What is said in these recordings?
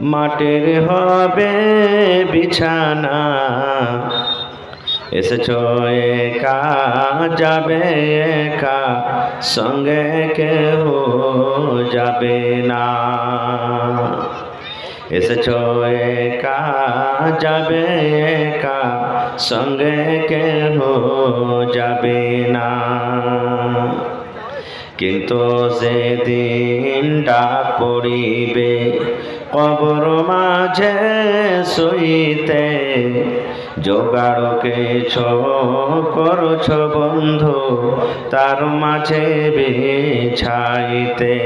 মাটির হবে বিছানা, এসেছো একা যাবে একা, সঙ্গে কেহ যাবে না। এসেছো একা যাবে একা, সঙ্গে কেহ যাবে না। কিন্তু সেদিন ডাক পড়িবে কবর মাঝে শুইতে, জোগাড় কিছু করছ বন্ধু তার মাঝে বিছাইতে।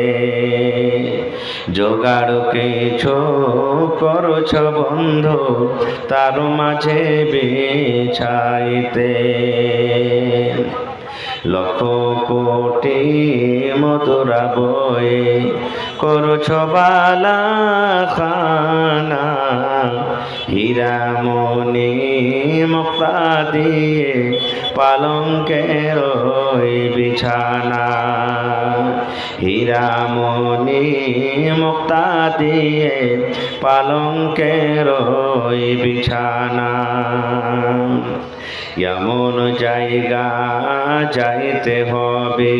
জোগাড় কিছু করছ বন্ধু তার মাঝে বিছাইতে। লক্ষ কোটি মধুরা বয়ে করছ বালা খানা, হীরা মণি মুক্তা দিয়ে পালঙ্কের বিছানা। হীরা মণি মুক্তা দিয়ে পালঙ্কের বিছানা। এমন জায়গা যাইতে হবে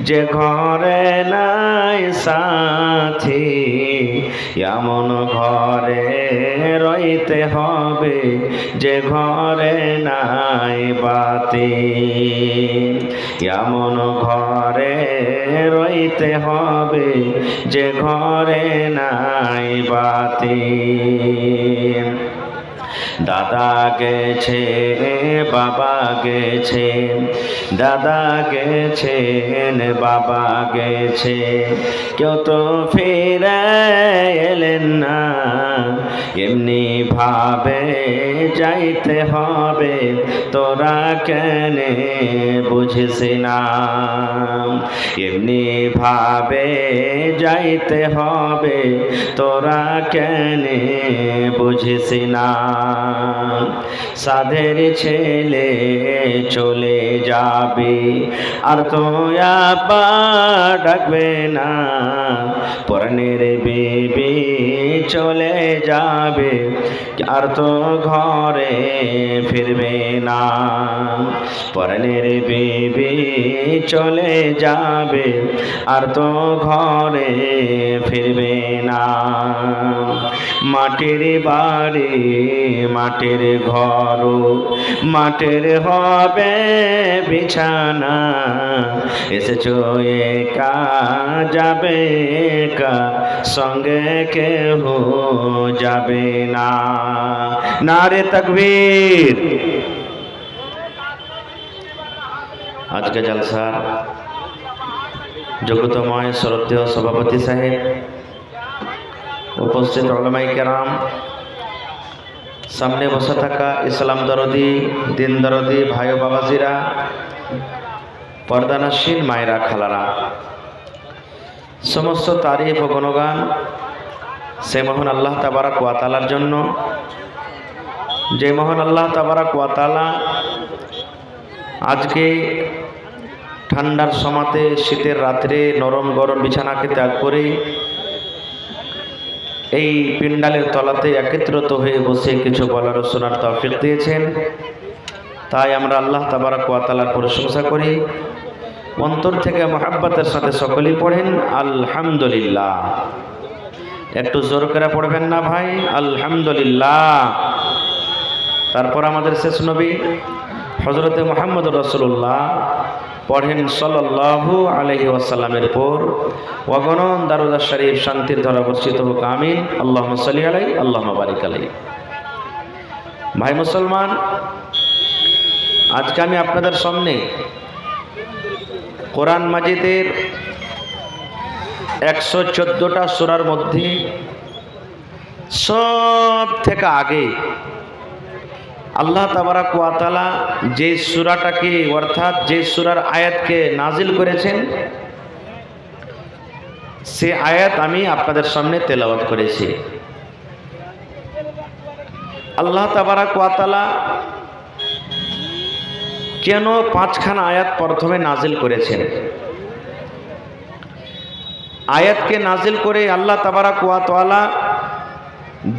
যে ঘরে নাই সাথী, এমন ঘরে রইতে হবে যে ঘরে নাই বাতি। এমন ঘরে রইতে হবে যে ঘরে নাই বাতি। দাদা গেছে বাবা গেছে, দাদা গেছেন বাবা গেছে, কেউ তো ফিরে এলেন না। এমনি ভাবে যাইতে হবে তোরা কেনে বুঝিস না। এমনি ভাবে যাইতে হবে তোরা কেনে বুঝিস না। সাধের ছেলে চলে যাবে আর তো আবার ডাকবে না। পরনের বিবি চলে যাবে আর তো ঘরে ফিরবে না। পরনের বিবি চলে যাবে আর তো ঘরে ফিরবে না। মাটির বাড়ি মাটির ঘর, মাটির হবে বিছানা, এসেছো একা যাবে একা, সঙ্গে কেহ যাবে না। নারে তাকবীর। আজকে জলসার জগতময় শ্রদ্ধেয় সভাপতি সাহেব, উপস্থিত উলামায়ে কেরাম, সামনে বসে থাকা ইসলাম দরদি দিন দরদি ভাই ও বাবাজিরা, পর্দানশীল মায়েরা খালারা, সমস্ত তারিফ ও গুণগান সে মহান আল্লাহ তাবারাক ওয়া তাআলার জন্য, যে মহান আল্লাহ তাবারাক ওয়া তাআলা আজকে ঠান্ডার সমাতে শীতের রাত্রে নরম গরম বিছানাকে ত্যাগ করে এই পিন্ডালের তলাতে একত্রিত হয়ে বসে কিছু বলার ও শোনার তৌফিক দিয়েছেন। তাই আমরা আল্লাহ তাবারাক ওয়া তাআলার প্রশংসা করি। অন্তর থেকে মহব্বতের সাথে সকলেই পড়েন আলহামদুলিল্লাহ। একটু জোর করে পড়বেন না ভাই, আলহামদুলিল্লাহ। তারপর আমাদের শেষ নবী হযরতে মুহাম্মদ রাসূলুল্লাহ পড়েন সাল্লাল্লাহু আলাইহি ওয়াসাল্লামের পর ওয়াগনন দারুদ শরীফ শান্তির ধারা বর্ষিত হোক, আমিন। আল্লাহুম্মা সাল্লি আলাইহি আল্লাহুম্মা বারিক আলাইহি। ভাই মুসলমান, আজকে আমি আপনাদের সামনে কোরআন মাজিদের 114টা সূরার মধ্যে সব থেকে আগে আল্লাহ তাবারাক ওয়া তাআলা যে সূরাটাকে অর্থাৎ যে সূরার আয়াতকে নাজিল করেছেন সে আয়াত আমি আপনাদের সামনে তেলাওয়াত করেছি। আল্লাহ তাবারাক ওয়া তাআলা কেন 5খানা আয়াত প্রথমে নাজিল করেছেন? আয়াতকে নাজিল করে আল্লাহ তাবারাক ওয়া তাআলা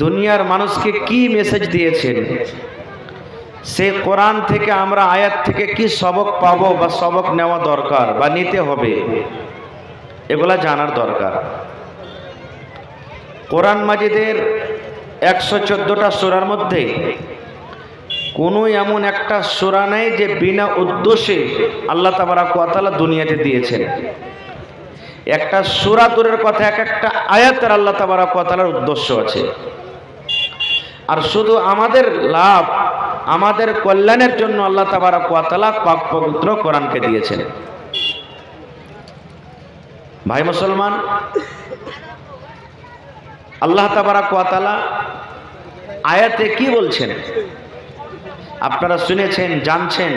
দুনিয়ার মানুষকে কি মেসেজ দিয়েছেন, সে কোরআন থেকে আমরা আয়াত থেকে কি সবক পাবো বা সবক নেওয়া দরকার বা নিতে হবে, এগুলা জানার দরকার। কোরআন মাজিদের 114টা সূরার মধ্যে কোনো এমন একটা সূরা নেই যে বিনা উদ্দেশ্যে আল্লাহ তাবারক ওয়া তাআলা দুনিয়াতে দিয়েছেন। একটা সূরা দূরের কথা, এক একটা আয়াতের আল্লাহ তাবারক ওয়া তাআলার উদ্দেশ্য আছে। আর শুধু আমাদের লাভ, আমাদের কল্যাণের জন্য আল্লাহ তাবারক ওয়া তাআলা পাক পবিত্র কোরআনকে দিয়েছেন। ভাই মুসলমান, আল্লাহ তাবারক ওয়া তাআলা আয়াতে কি বলছেন আপনারা শুনেছেন, জানছেন।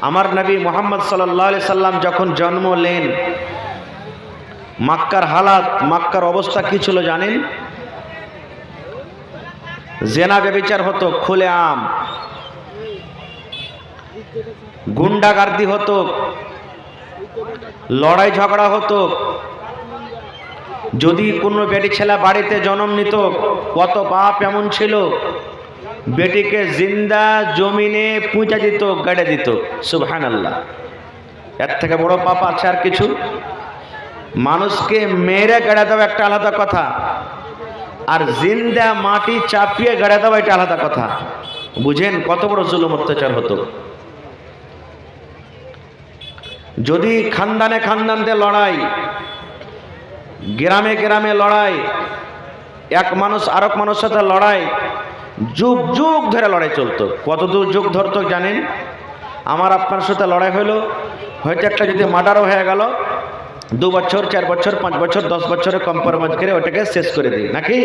আমার নবী মুহাম্মদ সাল্লাল্লাহু আলাইহি সাল্লাম যখন জন্ম নেন, মক্কার হালাত, মক্কার অবস্থা কি ছিল জানেন? জেনা ব্যভিচার হতো খুলেআম, গুন্ডাগার্দি হতো, লড়াই ঝগড়া হতো। যদি কোনো বেটি ছেলে বাড়িতে জন্ম নিত, কত বাপ এমন ছিল বেটিকে জিন্দা জমিনে পুঁতা দিত, গাড়ে দিত। সুবহানাল্লাহ, এর থেকে বড় পাপ আছে আর কিছু? মানুষকে মেরে গাড়ে দেওয়া একটা আলাদা কথা, আর জিন্দা মাটি চাপিয়ে গাড়ে দেওয়া এটা আলাদা কথা। বুঝেন কত বড় জুলুম অত্যাচার হতো। যদি খানদানে খানদানতে লড়াই, গ্রামে গ্রামে লড়াই, এক মানুষ আরেক মানুষের সাথে লড়াই, যুগ যুগ ধরে লড়াই চলতো। কতদূর যুগ ধরতো জানেন? আমার আপনার সাথে লড়াই হলো, হয়তো একটা যদি মার্ডারও হয়ে গেল, 2 বছর 4 বছর 5 বছর 10 বছরে কম্প্রোমাইজ করে ওটাকে শেষ করে দিই নাকি?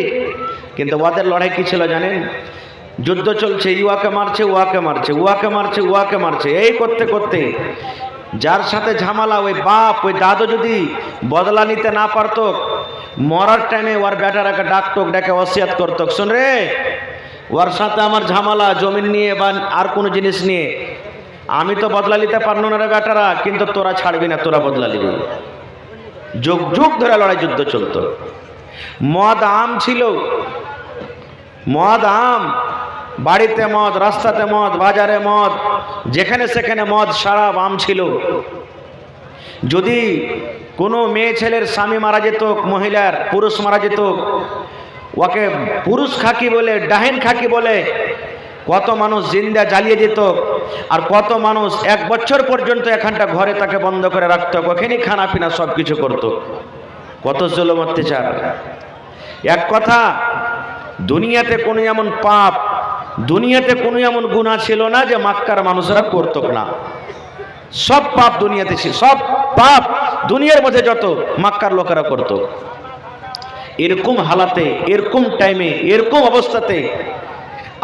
কিন্তু ওদের লড়াই কি ছিল জানেন? যুদ্ধ চলছে, ইউয়াকে মারছে, ওয়াকে মারছে, ওয়াকে মারছে, ওয়াকে মারছে, এই করতে করতে যার সাথে ঝামেলা, ওই বাপ ওই দাদু যদি বদলা নিতে না পারত, মরার টাইমে ওর বেটারাকে ডাকতো, ডেকে ওসিয়াত করতো, শোন রে, ওর সাথে আমার ঝামেলা জমিন নিয়ে বা আর কোনো জিনিস নিয়ে, আমি তো বদলা নিতে পারলো না রে বেটারা, কিন্তু তোরা ছাড়বি না, তোরা বদলা নিবি। যুগ যুগ ধরে লড়াই যুদ্ধ চলতো। মদ আম ছিল, মদ আম, বাড়িতে মদ, রাস্তাতে মদ, বাজারে মদ, যেখানে সেখানে মদ, শরাব, আম ছিল। যদি কোনো মেয়ে ছেলের স্বামী মারা যেত, মহিলার পুরুষ মারা যেত, ওকে পুরুষ খাকি বলে, ডাহিন খাকি বলে কত মানুষ জিন্দা জ্বালিয়ে দিত। আর কত মানুষ 1 বছর পর্যন্ত এখানটা ঘরে তাকে বন্ধ করে রাখতো, ওখানেই খানা পিনা সব কিছু করতো। কত জুলুম অত্যাচার। এক কথা, দুনিয়াতে কোনো এমন পাপ, দুনিয়াতে কোনো এমন গুনাহ ছিল না যে মক্কার মানুষেরা করত না। সব পাপ দুনিয়াতে ছিল, সব পাপ দুনিয়ার মধ্যে যত মক্কার লোকেরা করত। এরকম হালাতে, এরকম টাইমে, এরকম অবস্থাতে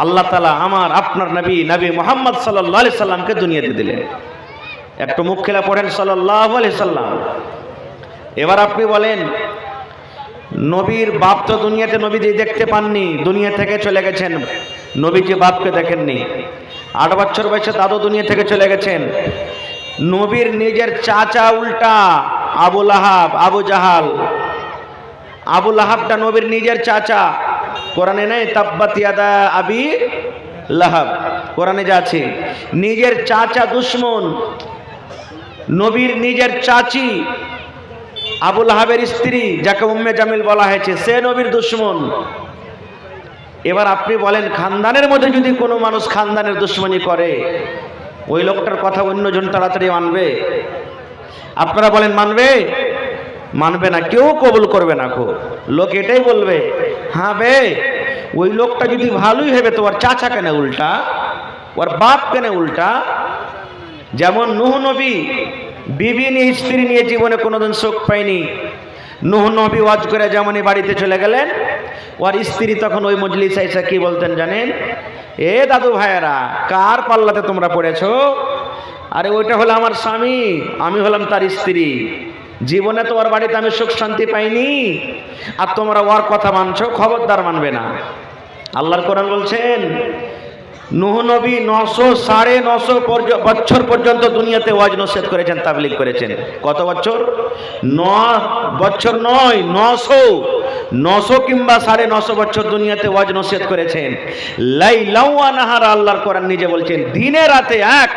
আল্লাহ তাআলা আমার আপনার নবী মুহাম্মদ সাল্লাল্লাহু আলাইহি সাল্লামকে দুনিয়াতে দিলেন। একটু মুখ খেলা পড়েন সাল্লাল্লাহু আলাইহি সাল্লাম। এবার আপনি বলেন, নবীর বাপ তো দুনিয়াতে নবীজি দেখতে পাননি, দুনিয়া থেকে চলে গেছেন, নবীজি বাপকে দেখেননি। 8 বছর বয়সে দাদু দুনিয়া থেকে চলে গেছেন। নবীর নিজের চাচা উল্টা আবু লাহাব, আবু জাহাল। আবু লাহাবটা নবীর নিজের চাচা। কোরআনে নেই তাব্বাত ইয়াদা আবি লাহাব, কোরআনে যা আছে, নিজের চাচা দুশমন। নবীর নিজের চাচি আবু লাহাবের স্ত্রী, যাকে উম্মে জামিল বলা হয়েছে, সে নবীর দুশমন। এবার আপনি বলেন, খানদানের মধ্যে যদি কোনো মানুষ খানদানের দুশমনি করে, ওই লোকটার কথা অন্যজন তাড়াতাড়ি মানবে? আপনারা বলেন মানবে? মানবে না, কেউ কবুল করবে না। লোক এটাই বলবে, হ্যাঁ বে, ওই লোকটা যদি ভালোই হবে তো ওর চাচা কেন উল্টা, ওর বাপ কেন উল্টা? যেমন নূহ নবী বিবি নিয়ে, স্ত্রী নিয়ে জীবনে কোনোদিন সুখ পায়নি। নূহ নবী ওয়াজ করে যেমনই বাড়িতে চলে গেলেন, ওর স্ত্রী তখন ওই মজলিসে এসে কি বলতেন জানেন? এ দাদু ভাইয়েরা, কার পাল্লাতে তোমরা পড়েছো? আরে ওইটা হলো আমার স্বামী, আমি হলাম তার স্ত্রী। জীবনে তো ওর বাড়িতে আমি সুখ শান্তি পাইনি, আর তোমরা ওর কথা মানছো, খবরদার মানবে না। আল্লাহর কোরআন বলছেন, নূহ নবী 900 বছর পর্যন্ত দুনিয়াতে ওয়াজ নসিহত করেছেন, তাবলীগ করেছেন। কত বছর? 9 বছর নয়, 900 900 কিংবা 950 বছর দুনিয়াতে ওয়াজ নসিহত করেছেন। লাইলাও ওয়া নাহারা, আল্লাহর কোরআন নিজে বলছেন দিনে রাতে এক,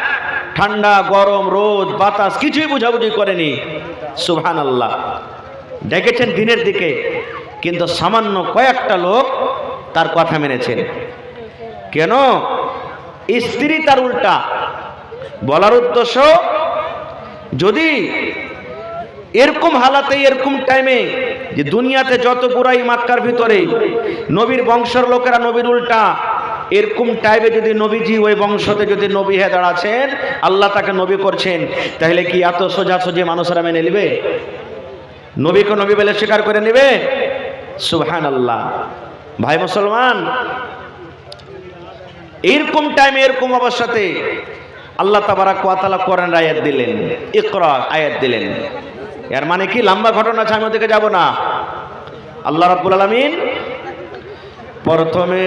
ঠান্ডা গরম রোদ বাতাস কিছুই বুঝাবুঝি করেনি। সুবহানাল্লাহ। ডেকেছেন দিনের দিকে, কিন্তু সামান্য কয়েকটা লোক তার কথা মেনেছেন। কেন? স্ত্রী তার উল্টা। বলার উদ্দেশ্য, যদি এরকম হালাতে এরকম টাইমে যে দুনিয়াতে যত বুড়াই মাক্কার ভিতরে নবীর বংশের লোকেরা নবীর উল্টা, এরকম টাইমে যদি নবীজি ওই বংশতে যদি নবী হয়ে দাঁড়াচ্ছেন, আল্লাহ তাকে নবী করছেন, তাহলে কি এত সোজাসুজি মানুষরা মেনে নেবে? নবীকে নবী বলে স্বীকার করে নেবে? সুবহানাল্লাহ। ভাই মুসলমান, এরকম টাইমে এরকম অবস্থাতে আল্লাহ তাবারাক ওয়া তাআলা কোরআন আয়াত দিলেন, ইকরা আয়াত দিলেন। এর মানে কি? লম্বা ঘটনা আছে, আমি ওদিকে যাব না। আল্লাহ রাব্বুল আলামিন প্রথমে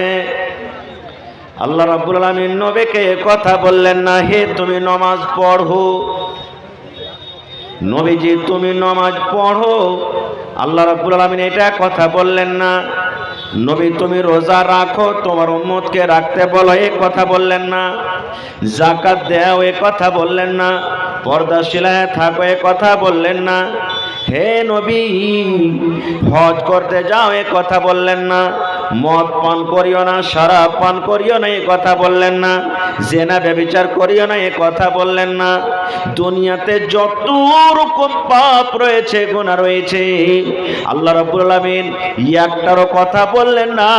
আল্লাহ রাব্বুল আলামিন নবীকে কথা বললেন না, হে তুমি নামাজ পড়ো। নবীজি তুমি নামাজ পড়ো, আল্লাহ রাব্বুল আলামিন এটা কথা বললেন না। নবী তুমি রোজা রাখো, তোমার উম্মতকে রাখতে বলো, এই কথা বললেন না। যাকাত দাও, এই কথা বললেন না। পর্দাশীল হয়ে থাকো, এই কথা বললেন না। হে নবী হজ করতে যাও, এই কথা বললেন না। মদ পান করিও না, শরাব পান করিও না, এই কথা বললেন না। জেনা ব্যভিচার করিও না, এই কথা বললেন না। দুনিয়াতে যত রকম পাপ রয়েছে, গুনাহ রয়েছে, আল্লাহ রাব্বুল আলামিন একটারও কথা বললেন না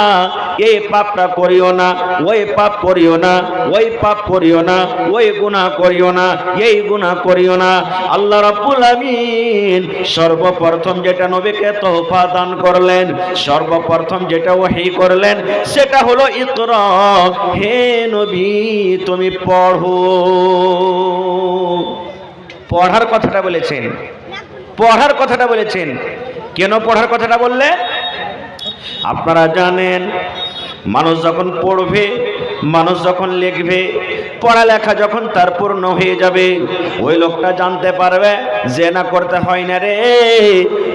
এই পাপটা করিও না, ওই পাপ করিও না, ওই পাপ করিও না, ওই গুনাহ করিও না, এই গুনাহ করিও না। আল্লাহ রাব্বুল আলামিন সর্বপ্রথম যেটা নবীকে তোহফা দান করলেন, সর্বপ্রথম যেটা ওহী করলেন, সেটা হলো ইকরা, হে নবী তুমি পড়ো। পড়ার কথাটা বলেছেন, পড়ার কথাটা বলেছেন। কেন পড়ার কথাটা বললে? আপনারা জানেন, মানুষ যখন পড়বে, মানুষ যখন লিখবে, পড়ালেখা যখন তার পূর্ণ হয়ে যাবে, ওই লোকটা জানতে পারবে জেনা করতে হয় না রে,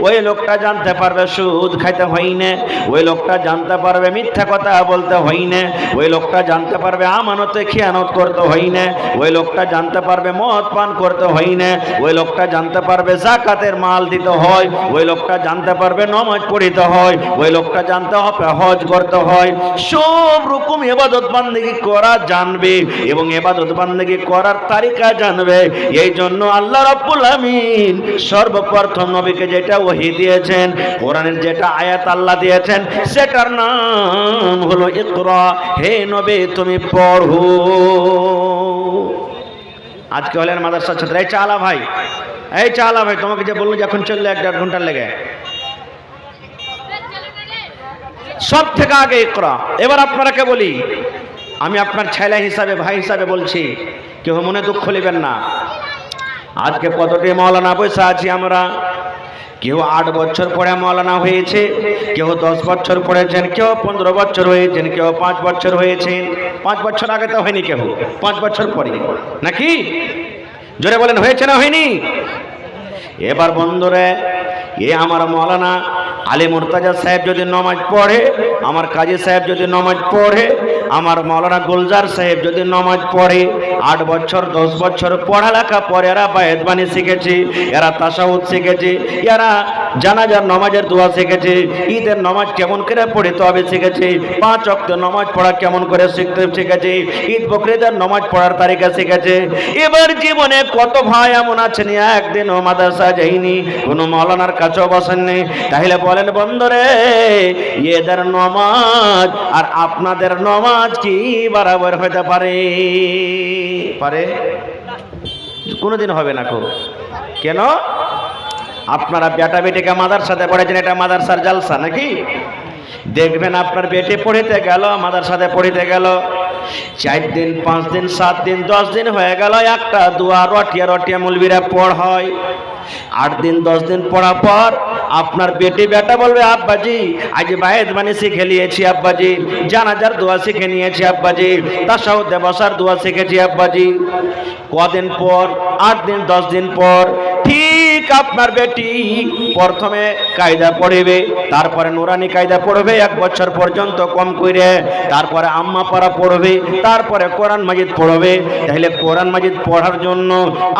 ওই লোকটা জানতে পারবে সুদ খাইতে হয় না, ওই লোকটা জানতে পারবে মিথ্যা কথা বলতে হয় না, ওই লোকটা জানতে পারবে আমানতে খেয়ানত করতে হয় না, ওই লোকটা জানতে পারবে মদ পান করতে হয় না, ওই লোকটা জানতে পারবে যাকাতের মাল দিতে হয়, ওই লোকটা জানতে পারবে নামাজ পড়িতে হয়, ওই লোকটা জানতে হবে হজ করতে হয়। সব রকম ইবাদত বান্দেগি করা জানবে এবং ইবাদত বান্দেগি করার তারিকা জানবে। এই জন্য আল্লাহ রাব্বুল আমিন সর্বপ্রথম নবীকে যেটা ওহী দিয়েছেন, কোরআনের যেটা আয়াত আল্লাহ দিয়েছেন, সেটার নাম হলো ইকরা, হে নবী তুমি পড়ো। আজকে হলেন মাদ্রাসার ছাত্র, এই চালা ভাই, এই চালা ভাই, তোমাকে যে বললো যে এখন চললে 1.5 ঘন্টা লেগে, সব থেকে আগে ইকরা। এবার আপনারাকে বলি, আমি আপনার ছেলে হিসাবে, ভাই হিসাবে বলছি, কেউ মনে দুঃখ নেবেন না। আজকে কতটি মাওলানা বসে আছি আমরা, কেউ 8 বছর পরে মাওলানা হয়েছে, কেউ 10 বছর পড়েছেন, কেউ 15 বছর হয়েছেন, কেউ 5 বছর হয়েছেন। 5 বছর আগে তো হয়নি কেউ, 5 বছর পরে নাকি? জোরে বলেন, হয়েছে না হয়নি? এবার বন্ধুরে, এ আমার মাওলানা আলী মুর্তাজা সাহেব যদি নামাজ পড়ে, আমার কাজী সাহেব যদি নামাজ পড়ে, আমার মাওলানা গুলজার সাহেব যদি নামাজ পড়ে, 8 বছর 10 বছর পড়ালেখা পরে এরা বায়াত বাণী শিখেছে, এরা তাশাহুদ শিখেছে, এরা জানাজার নামাজের দোয়া শিখেছে, ঈদের নামাজ কেমন করে পড়তে হবে শিখেছে, 5 ওয়াক্ত নামাজ পড়া কেমন করে শিখেছে, ঈদ বকরিদের নামাজ পড়ার তারিকা শিখেছে। এবার জীবনে কত ভাই এমন আছেন একদিনও মাদ্রাসা যায়নি, কোনো মাওলানার কাছেও বসেননি। তাহলে বলেন বন্ধুরে, এদের নামাজ আর আপনাদের নামাজ কি বরাবর হতে পারে? পারে? কোনোদিন হবে না। কেন? আপনারা বেটা বেটিকে মাদ্রাসাতে পড়েছেন, এটা মাদ্রাসার জালসা নাকি? দেখবেন আপনার বেটি পড়িতে গেল, মাদ্রাসাতে পড়িতে গেল, 4 দিন 5 দিন 7 দিন 10 দিন হয়ে গেল, একটা দোয়া রটিয়া রটিয়া মৌলবীরা পড় হয়। 8 দিন 10 দিন পড়া পর আপনার বেটা বলবে, আব্বাজি আজ বায়াত বাণী শিখে নিয়েছি আব্বাজি, জানাজার দোয়া শিখে নিয়েছি আব্বাজি, তাশাহুদে বসার দোয়া শিখেছি আব্বাজি। কদিন পর? 8 দিন 10 দিন পর ঠিক ঠিক আপনার বেটি প্রথমে কায়দা পড়বে, তারপরে নুরানি কায়দা পড়বে 1 বছর পর্যন্ত কম করে, তারপরে আম্মা পারা পড়বে, তারপরে কোরআন মাজিদ পড়বে। তাহলে কোরআন মাজিদ পড়ার জন্য,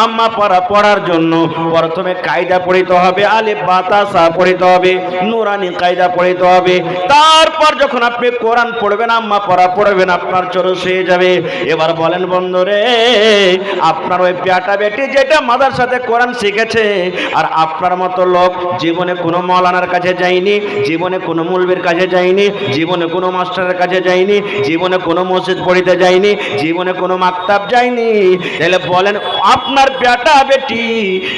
আম্মা পারা পড়ার জন্য প্রথমে কায়দা পড়িতে হবে, আলিফ বা তা সা পড়িতে হবে, নুরানি কায়দা পড়িতে হবে। তারপর যখন আপনি কোরআন পড়বেন, আম্মা পড়া পড়বেন, আপনার চরস হয়ে যাবে। এবার বলেন বন্ধুরে, আপনার ওই বেটা বেটি যেটা মাদ্রাসাতে কোরআন শিখেছে, আর আপনার মতো লোক জীবনে কোনো মাওলানার কাছে যায়নি, জীবনে কোনো মুলবির কাছে যায়নি, জীবনে কোনো মাস্টারের কাছে যায়নি, জীবনে কোনো মসজিদ পড়িতে যায়নি, জীবনে কোনো মাকতাব যায়নি। তাহলে বলেন আপনার বেটা বেটি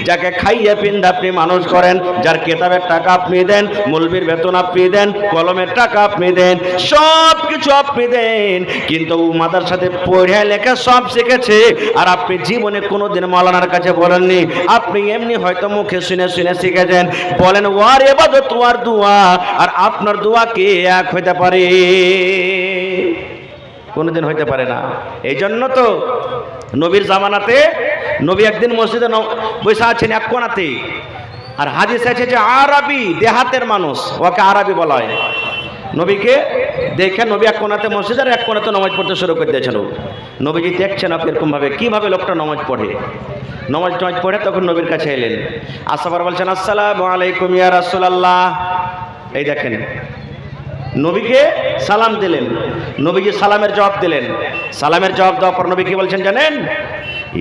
যাকে খাইয়ে পিন্দা আপনি মানুষ করেন, যার কেতাবের টাকা আপনি দেন, মুলবির বেতন আপনি দেন, কলমের টাকা আপনি দেন, সব কিছু আপনি দেন, কিন্তু মাদ্রাসাতে পড়ে লেখা সব শিখেছে, আর আপনি জীবনে কোনোদিন মাওলানার কাছে বলেননি, আপনি এমনি হয়তো মুখে শুনে শুনে শিখেছেন। বলেন ওয়ার ইবাদত ওয়ার দোয়া আর আপনার দোয়া কে এক হইতে পারে? কোনোদিন হইতে পারে না। এই জন্য তো নবীর জামানাতে নবী একদিন মসজিদে বসে আছেন এক কোণাতে, আর হাদিস আছে যে আরবি দেহাতের মানুষ, ওকে আরবি বলা হয়। নবীকে দেখে নবী এক কোণাতে মসজিদের এক কোণাতে নামাজ পড়তে শুরু করে দিয়েছেন। নবীজি দেখছেন আপনি এরকমভাবে কীভাবে লোকটা নামাজ পড়ে। নামাজ পড়ে তখন নবীর কাছে এলেন, আসাবার বলছেন আসসালামু আলাইকুম ইয়া রাসূলুল্লাহ। এই দেখেন নবীকে সালাম দিলেন, নবীজি সালামের জবাব দিলেন। সালামের জবাব দেওয়ার পর নবী কি বলছেন জানেন?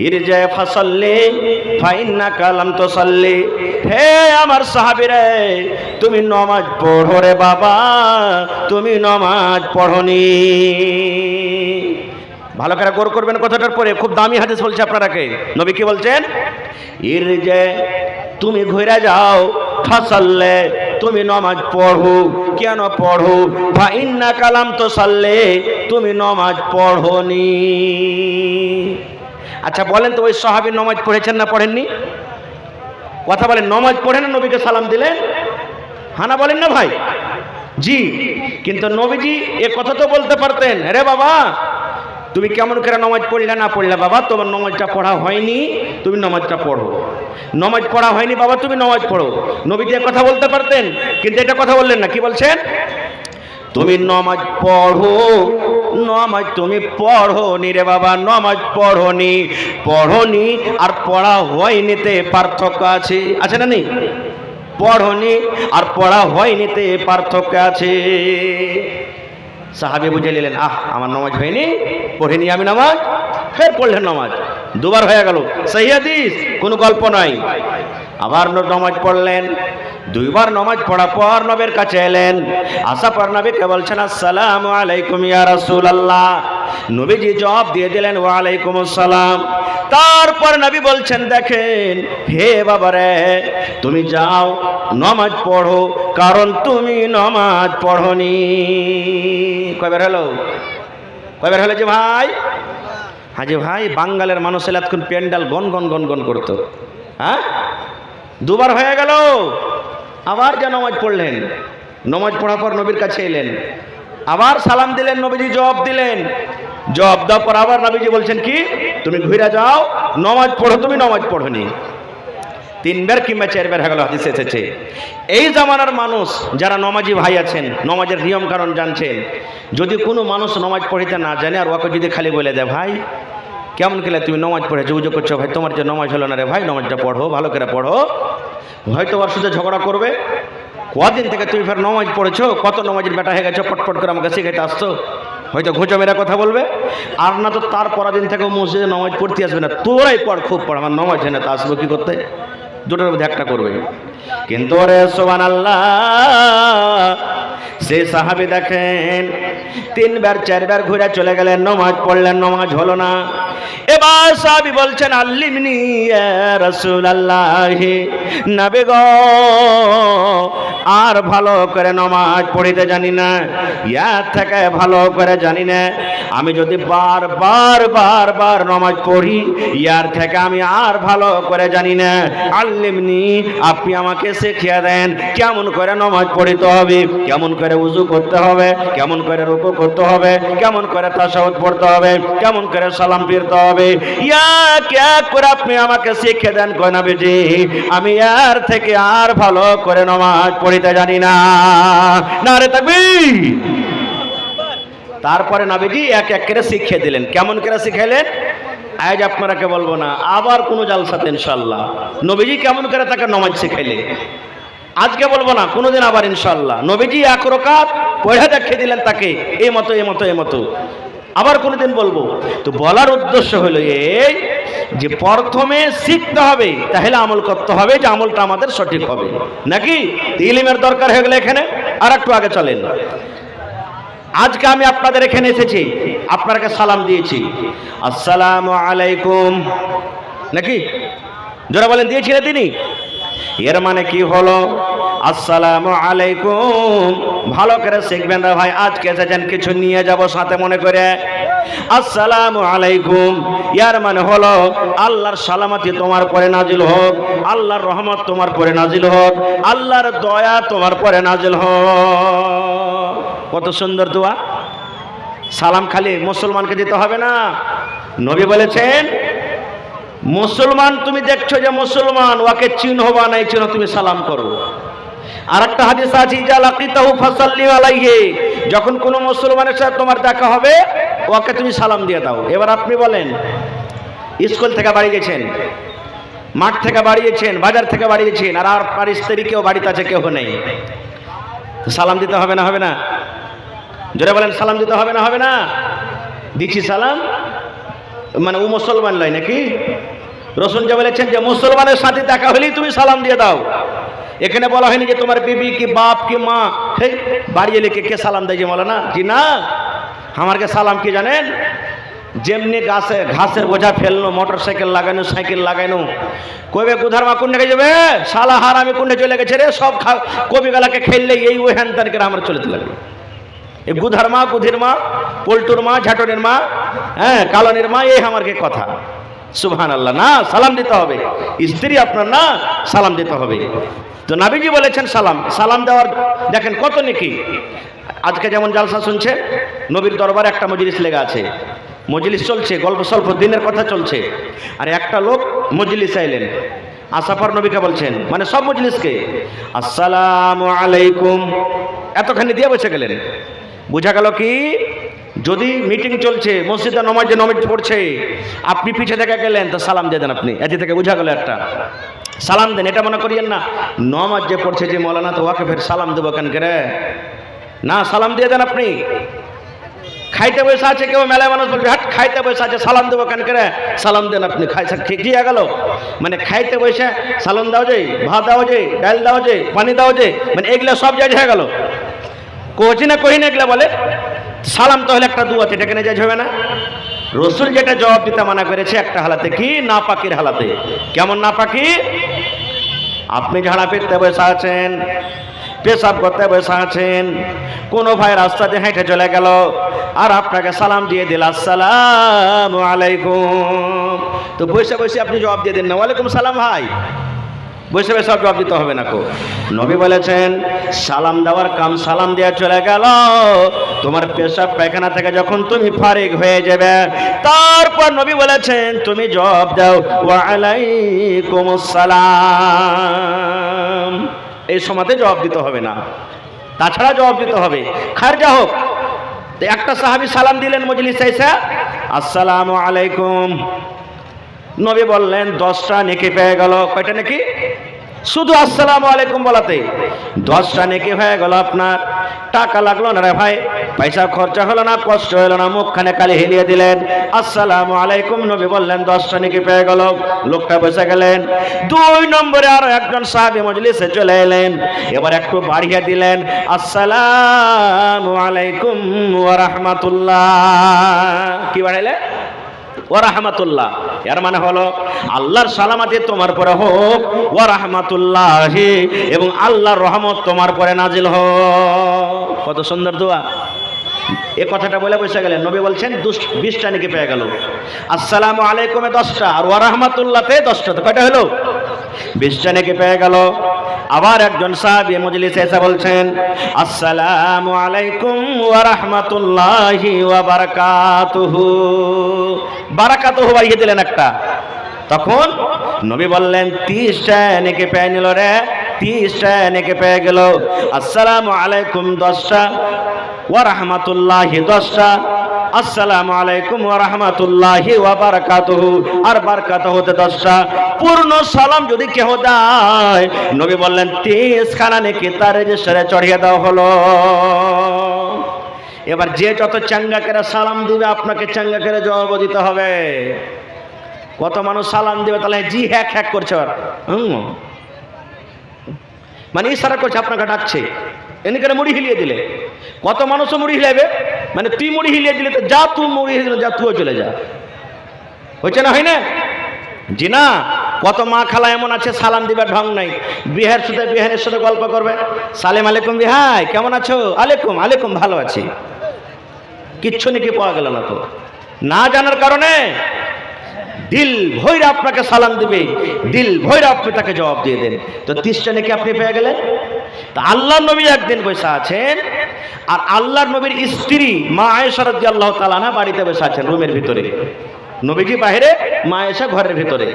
ইরজা ফাসাল্লি ফাইন্নাকা লাম তুসাল্লি। হে আমার সাহাবীরা, তুমি নামাজ পড়ো রে বাবা, তুমি নামাজ পড়োনি। ভালো করে গৌর করবেন কথাটার পরে, খুব দামি হাদিস বলছে আপনারাকে। নবী কি বলছেন? ইরজা, তুমি ঘুরে যাও, ফাসাল্লে, তুমি নামাজ পড়ো। কেন পড়ো? ফাইন্নাকা লাম তুসাল্লি, তুমি নামাজ পড়োনি। আচ্ছা বলেন তো ওই সাহাবী নামাজ পড়েছেন না পড়েননি? কথা বলেন, নামাজ পড়েন নবীকে সালাম দিলেন? হানা বলেন না ভাই? জি। কিন্তু নবীজি এ কথা তো বলতে পারতেন, রে বাবা তুমি কেমন করে নামাজ পড়লে না পড়লে বাবা, তোমার নামাজটা পড়া হয়নি, তুমি নামাজটা পড়ো। নামাজ পড়া হয়নি বাবা, তুমি নামাজ পড়ো। নবীজি কথা বলতে পারতেন, কিন্তু এটা কথা বললেন না। কি বলছেন? তুমি নামাজ পড়ো, নামাজ তুমি পড়োনি রে বাবা, নামাজ পড়োনি। পড়োনি আর পড়া হয়নিতে পার্থক্য আছে, আছে না নেই? পড়োনি আর পড়া হয়নিতে পার্থক্য আছে। সাহাবী বুঝে নিলেন, আমার নামাজ হয়নি, পড়িনি আমি নামাজ। ফের পড়লেন নামাজ, দুবার হয়ে গেল। সহি হাদিস, কোনো গল্প নয়। আবার নামাজ পড়লেন, দুইবার নামাজ পড়ার পর নবীর কাছে এলেন। আসা পর নবীকে বলছেন আসসালামু আলাইকুম ইয়া রাসূলুল্লাহ। নবীজি জবাব দিয়ে দিলেন ওয়া আলাইকুম আসসালাম। তারপর নবী বলছেন দেখেন, হে বাবারে তুমি যাও নামাজ পড়ো, কারণ তুমি নামাজ পড়োনি। কয়বার হলো? কয়বার হলো যে ভাই? হাজি ভাই, বাঙ্গালের মানুষ এলে এতক্ষণ প্যান্ডাল গন গন গন গন করতো। হ্যাঁ, দুবার হয়ে গেল। আবার যে নামাজ পড়লেন, নামাজ পড়ার পর নবীর কাছে এলেন, আবার সালাম দিলেন, নবীজি জবাব দিলেন। জবাব দেওয়ার পর আবার নবীজি বলছেন কি, তুমি ঘুরে যাও, নামাজ পড়ো, তুমি নামাজ পড়োনি। 3 বার কিংবা 4 বার হয়ে গেল, হাদিসে এসেছে। এই জামানার মানুষ যারা নমাজি ভাই আছেন, নমাজের নিয়ম কারণ জানছেন, যদি কোনো মানুষ নামাজ পড়িতে না জানে আর ওকে যদি খালি বলে দেয় ভাই কেমন খেলে তুমি নামাজ পড়েছো, উজু করছো, ভাই তোমার যে নামাজ হলো না রে ভাই, নামাজটা পড়ো, ভালো করে পড়ো, হয়তো ওর সাথে ঝগড়া করবে। কদিন থেকে তুমি ফের নামাজ পড়েছো, কত নামাজের বেটা হয়ে গেছো, পটপট করে আমাকে শিখাইতে আসতো, হয়তো ঘুঁচো মেরা কথা বলবে। আর না তো তার পরের দিন থেকে মসজিদে নামাজ পড়তে আসবে না, তোরাই পড়, খুব পড়, আমার নামাজ হয় না, তা আসবো কি করতে? দুটোর মধ্যে একটা করবে। কিন্তু ওরে সুবহানাল্লাহ, সেই সাহাবী দেখেন 3 বার 4 বার ঘুরে চলে গেলেন, নামাজ পড়লেন, নামাজ হলো না। এবার সাহাবী বলছেন আল্লিমনি ইয়া রাসূলুল্লাহ, নবী গো আর ভালো করে নামাজ পড়িতে জানি না, ইয়ার থেকে ভালো করে জানি না। আমি যদি বার নামাজ পড়ি, ইয়ার থেকে আমি আর ভালো করে জানি না। আল্লিমনি, আপনি আমাকে শিখিয়ে দেন কেমন করে নামাজ পড়িতে হবে, কেমন করে উযু করতে হবে, কেমন করে রুকু করতে হবে, কেমন করে তাশাহুদ পড়তে হবে, কেমন করে সালাম ফিরতে হবে। হবে। এক করে আপনি আমাকে শিখিয়ে দেন গো নবীজি, আমি এর থেকে আর ভালো করে নামাজ পড়িতে জানি না। নারে তাকবীর। তারপরে নবীজি এক এক করে শিখিয়ে দিলেন। কেমন করে শিখাইলেন আজ আপনারাকে বলবো না, আবার কোনো জালসাতে ইনশাআল্লাহ নবীজি কেমন করে তাকে নামাজ শিখাইলে আজকে বলবো না, কোনোদিন আবার ইনশাআল্লাহ নবীজি এক রাকাত পড়ে দেখিয়ে দিলেন তাকে এই মতো এই মতো এই মতো, আবার কোনোদিন বলবো। তো বলার উদ্দেশ্য হলো এই যে প্রথমে শিখতে হবে, তাহলে আমল করতে হবে, যে আমলটা আমাদের সঠিক হবে নাকি। ইলমের দরকার হয়ে গেলে এখানে আর একটু আগে চলেন। আজকে আমি আপনাদের এখানে এসেছি, আপনাকে সালাম দিয়েছি, আসসালামু আলাইকুম, নাকি যারা বলেন দিয়েছি না তিনি, এর মানে কি হলো আসসালামু আলাইকুম। ভালো করে শিখবেন রে ভাই, আজকে এসেছেন কিছু নিয়ে যাব সাথে মনে করে। আসসালামু আলাইকুম এর মানে হলো আল্লাহর সালামতি তোমার পরে নাজিল হোক, আল্লাহর রহমত তোমার পরে নাজিল হোক, আল্লাহর দয়া তোমার পরে নাজিল হোক। কত সুন্দর দোয়া। সালাম খালি মুসলমানকে দিতে হবে না, নবী বলেছেন মুসলমান তুমি দেখছো যে মুসলমান, ওকে চিনহ বা নাই চিনহ তুমি সালাম করো। আর একটা হাদিস আছে ইজা লাকিতাহু ফাসাল্লি আলাইহি, যখন কোনো মুসলমানের সাথে তোমার দেখা হবে ওকে তুমি সালাম দিয়ে দাও। এবার আপনি বলেন স্কুল থেকে বাড়ি গেছেন, মাঠ থেকে বাড়ি গেছেন, বাজার থেকে বাড়ি গেছেন, আর আর স্ত্রী কেউ বাড়িতে আছে কেউ নেই, সালাম দিতে হবে না হবে না? জোরে বলেন সালাম দিতে হবে না হবে না? দিচ্ছি সালাম, মানে ও মুসলমান নয় নাকি? রাসূল যে বলেছেন যে মুসলমানের সাথে দেখা হলেই তুমি সালাম দিয়ে দাও। এখানে বলা হয়নি যে তোমার বিবি কি বাপ কি মা, সেই বাড়ি এলে কে সালাম দেয় যে মৌলানা জি না, আমারকে সালাম কি জানেন, যেমনি ঘাসের বোঝা ফেললো, মোটর সাইকেল লাগানো, সাইকেল লাগানো, কবে গুধার মা কোন যাবে শালা হার আমি কোনটা চলে গেছে রে, সব কবিগালাকে খেললে এই ওই হ্যান তার করে আমার চলতে লাগবে। এই গুধার মা, গুধির মা, পল্টুর মা, ঝাটনের মা, হ্যাঁ কালনের মা, এই আমারকে কথা। সুবহানাল্লাহ। না, সালাম দিতে হবে, স্ত্রী আপনার না, সালাম দিতে হবে। তো নবীজি বলেছেন সালাম, সালাম দেওয়ার দেখেন কত নেকি। আজকে যেমন জালসা শুনছে, নবীর দরবারে একটা মজলিস লেগে আছে, মজলিস চলছে, গল্প সল্প দিনের কথা চলছে, আর একটা লোক মজলিস আইলেন, আসাফার নবীকে বলছেন, মানে সব মজলিসকে আসসালামু আলাইকুম এতখানি দিয়ে বসে গেলেন। বোঝা গেল কি, যদি মিটিং চলছে মসজিদে নামাজ পড়ছে, আপনি পিছে থেকে গেলেন তো সালাম দিয়ে দেন আপনি, এতে থেকে বোঝা গেল একটা সালাম দেন। এটা মনে করিয়েন না নামাজ যে পড়ছে যে মৌলানা তো ওকে ফের সালাম দেবো কেন করে, না সালাম দিয়ে দেন আপনি। খাইতে বসে আছে কেউ, মেলায় মানুষ বলবে হাট খাইতে বসে আছে সালাম দেবো কেন করে, সালাম দেন আপনি। খেয়ে গেল মানে খাইতে বসে সালাম দাও যে, ভাত দাও যে, ডাল দাও যে, পানি দাও যে, মানে এগুলো সব জায়গায় হয়ে গেল। কোচি না কহি না এগুলো বলে সালাম তো হলে একটা দুয়া, এটা কেন যাই হবে না? রসুল যেটা জবাব দিতে মানা করেছে একটা হালাতে, কি নাপাকির হালাতে। কেমন নাপাকি? আপনি ঝাড়া ফিরতে বসে আছেন, পেশাব করতে বসে আছেন, কোনো ভাই রাস্তা দিয়ে হেঁটে চলে গেল আর আপনাকে সালাম দিয়ে দিল আসসালামু আলাইকুম, তো বসে বসে আপনি জবাব দিয়ে দিন না ওয়ালাইকুম সালাম ভাই, বসে বসে জবাব দিতে হবে না কো। নবী বলেছেন সালাম দেওয়ার কাম সালাম দেওয়া চলে গেল, তোমার পেশাব পায়খানা থেকে যখন তুমি ফারিগ হয়ে যাবে, তারপর নবী বলেছেন তুমি জবাব দাও ওয়া আলাইকুমুস সালাম। এই সময়তে জবাব দিতে হবে না, তাছাড়া জবাব দিতে হবে। খারজা হোক, একটা সাহাবী সালাম দিলেন মজলিসে এসে আসসালামু আলাইকুম, নবী বললেন 10টা নেকি পেয়ে গেল। কয়টা নেকি? শুধু আসসালামু আলাইকুম বলাতে 10টা নেকি হয়ে গেল আপনার। টাকা লাগলো না রে ভাই, পয়সা খরচা হলো না, কষ্ট হলো না, মুখখানে কালি হেলিয়ে দিলেন আসসালামু আলাইকুম, নবী বললেন 10টা নেকি পেয়ে গেল। লোকটা বসে গেলেন। 2 নম্বরে আরো একজন সাহাবী মজলিসে চলে এলেন, এবার একটু বাড়িয়ে দিলেন আসসালামু আলাইকুম ওয়া রাহমাতুল্লাহ। কি বাড়াইলে? ওয়া রাহমাতুল্লাহ। এর মানে হলো আল্লাহর সালামতি তোমার পরে হোক, ওয়া রাহমাতুল্লাহি, এবং আল্লাহর রহমত তোমার পরে নাজিল হোক। কত সুন্দর দোয়া। এই কথাটা বলে বসে গেলেন। নবী বলছেন 20টা নাকি পেয়ে গেল। আসসালামু আলাইকুমে 10টা আর ওয়া রাহমাতুল্লাহতে 10টা, তো কয়টা হলো? 20টা নাকি পেয়ে গেল। আবার একজন সাহাবী মজলিসে এসে বলছেন, আসসালামু আলাইকুম ওয়া রাহমাতুল্লাহি ওয়া বারাকাতুহু। বারাকাতুহু বাড়িয়ে দিলেন একটা। তখন নবী বললেন, 30টা নেকি পেয়ে নিল রে, 30টা নেকি পেয়ে গেল। আসসালামু আলাইকুম 10টা, ওয়া রাহমাতুল্লাহি 10টা, আসসালামু আলাইকুম ওয়া রাহমাতুল্লাহি ওয়া বারাকাতুহু আর বারাকাতুহুতে 10টা। পূর্ণ সালাম যদি কেহ দেয়, নবী বললেন 30 খানা নেকি তার রেজিস্টারে চড়িয়ে দেওয়া হলো। এবার যে যত চাঙ্গা করে সালাম দিবে, আপনাকে চাঙ্গা করে জবাব দিতে হবে। কত মানুষ সালাম দিবে, তাহলে জি হ্যাক হ্যাক করছে, মানে ইশারা করছে, আপনাকে ডাকছে, এমনি করে মুড়ি হিলিয়ে দিলে। কত মানুষও মুড়ি হিলাবে, মানে তুই মুড়ি হিলিয়ে দিলে তো যা, তুই মুড়ি হিলিয়ে যা, তুইও চলে যা। হয়েছে না, হয় না? জি না। কত মা খালা এমন আছে সালাম দিবার ঢং নাই, বিহার সাথে বিহারের সাথে গল্প করবে, সালেম আলাইকুম বিহাই কেমন আছো, আলাইকুম আলাইকুম ভালো আছি, কিচ্ছু নাকি পাওয়া গেল না। তো না জানার কারণে দিল ভৈরা আপনাকে সালাম দিবে, দিল ভৈরা আপনি তাকে জবাব দিয়ে দেন। তো 30টা নাকি আপনি পেয়ে গেলেন। তা আল্লাহর নবী একদিন বসে আছেন, আর আল্লাহর নবীর স্ত্রী মা আয়েশা রাদিয়াল্লাহু তাআলা আনহা বাড়িতে বসে আছেন রুমের ভিতরে, নবীজি বাইরে, মা আয়েশা ঘরের ভিতরে।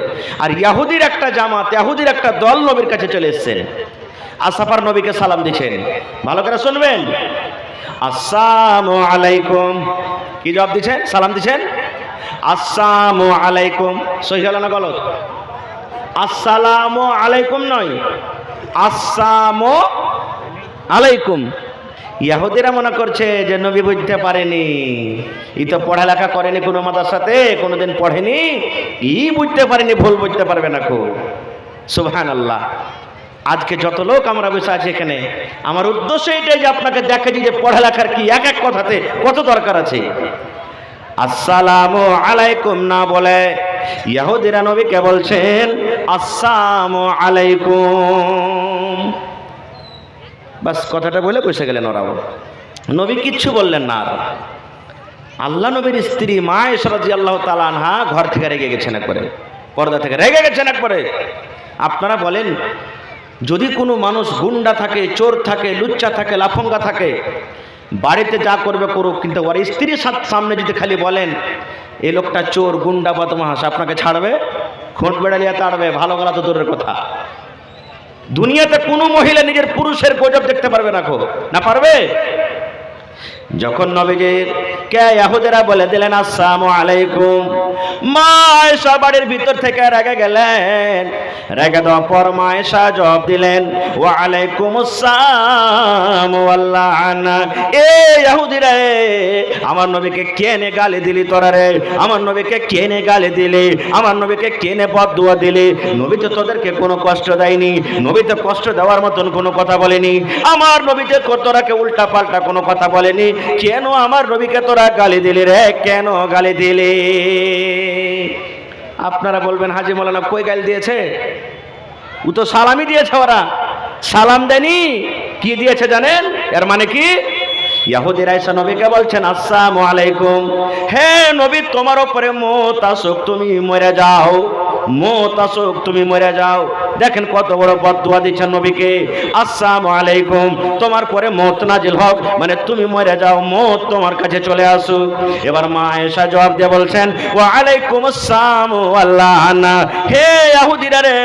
আর ইহুদির একটা জামাত, ইহুদির একটা দল নবীর কাছে চলে এসেছেন, আসাফার নবীকে সালাম দিচ্ছেন। ভালো করে শুনবেন, আসসালামু আলাইকুম। কি জবাব দিচ্ছেন? সালাম দিচ্ছেন আসসালামু আলাইকুম। সহি হলো না গলত? আসসালামু আলাইকুম নয়, আসসালামু আলাইকুম। ইহুদিরা মনে করছে যে নবী বুঝতে পারেনি, ই তো পড়ালেখা করেনি কোনো মাদ্রাসাতে, কোনোদিন পড়েনি, ই বুঝতে পারেনি, ভুল বুঝতে পারবে না। খুব সুবহানাল্লাহ। আজকে যত লোক আমরা বসে আছি এখানে, আমার উদ্দেশ্য এটাই যে আপনাকে দেখাচ্ছি যে পড়ালেখার কি এক এক কথাতে কত দরকার আছে। আসসালামু আলাইকুম না বলে ইহুদিরা নবীকে বলছেন আসসালামু আলাইকুম। বাস কথাটা বলে বসে গেলেন ওরাও, নবী কিচ্ছু বললেন না। আর আল্লাহ নবীর স্ত্রী মা আয়েশা রাদিয়াল্লাহু তাআলা আনহা ঘর থেকে রেগে গেছেন, একবারে পর্দা থেকে রেগে গেছেন একবারে। আপনারা বলেন, যদি কোনো মানুষ গুন্ডা থাকে, চোর থাকে, লুচ্চা থাকে, লাফঙ্গা থাকে, বাড়িতে যা করবে করুক, কিন্তু ওর স্ত্রীর সামনে যদি খালি বলেন এই লোকটা চোর, গুন্ডা, বদমাশ, আপনাকে ছাড়বে? খোঁট বেড়ালিয়া তাড়বে, ভালো গলা তো দূরের কথা। দুনিয়াতে কোনো মহিলা নিজের পুরুষের গজব দেখতে পারবে না, না পারবে? যখন নবীজির কে ইহুদিরা বলে দিলেন আসসালামু আলাইকুম, মা আয়েশা বাড়ির ভিতর থেকে রেগে গেলেন। রেগে দেওয়ার পর মা আয়েশা জবাব দিলেন ওয়া আলাইকুম আসসালাম ওয়াল লাআনা। এ ইহুদিরা, আমার নবীকে কেনে গালি দিলি তোরা রে? আমার নবীকে কেনে গালি দিলি? আমার নবীকে কেনে বদদুয়া দিলি? নবী তো তোদেরকে কোনো কষ্ট দেয়নি, নবী তো কষ্ট দেওয়ার মতন কোনো কথা বলেনি। আমার নবীতে তোরাকে উল্টা পাল্টা কোনো কথা বলেনি, কেন আমার নবীকে তোরা গালি দিলি রে? কেন গালি দিলি? আপনারা বলবেন হাজী মাওলানা কই গালি দিয়েছে? ও তো সালামই দিয়েছে, ওরা সালাম দেনি। কি দিয়েছে জানেন? এর মানে কি? ইহুদিরা এসে নবীকে বলছেন আসসালামু আলাইকুম, হে নবী তোমার উপরে মওত আসুক, তুমি মরে যাও, মওত আসুক, তুমি মরে যাও। দেখেন কত বড় বদদুয়া দিচ্ছেন নবীকে, আসসালামু আলাইকুম, তোমার পরে মওত নাজিল হোক, মানে তুমি মরে যাও, মওত তোমার কাছে চলে আসুক। এবার মা আয়েশা জবাব দিয়ে বলছেন ওয়া আলাইকুম আসসালাম ওয়াল লাআনা। হে ইহুদিরা রে,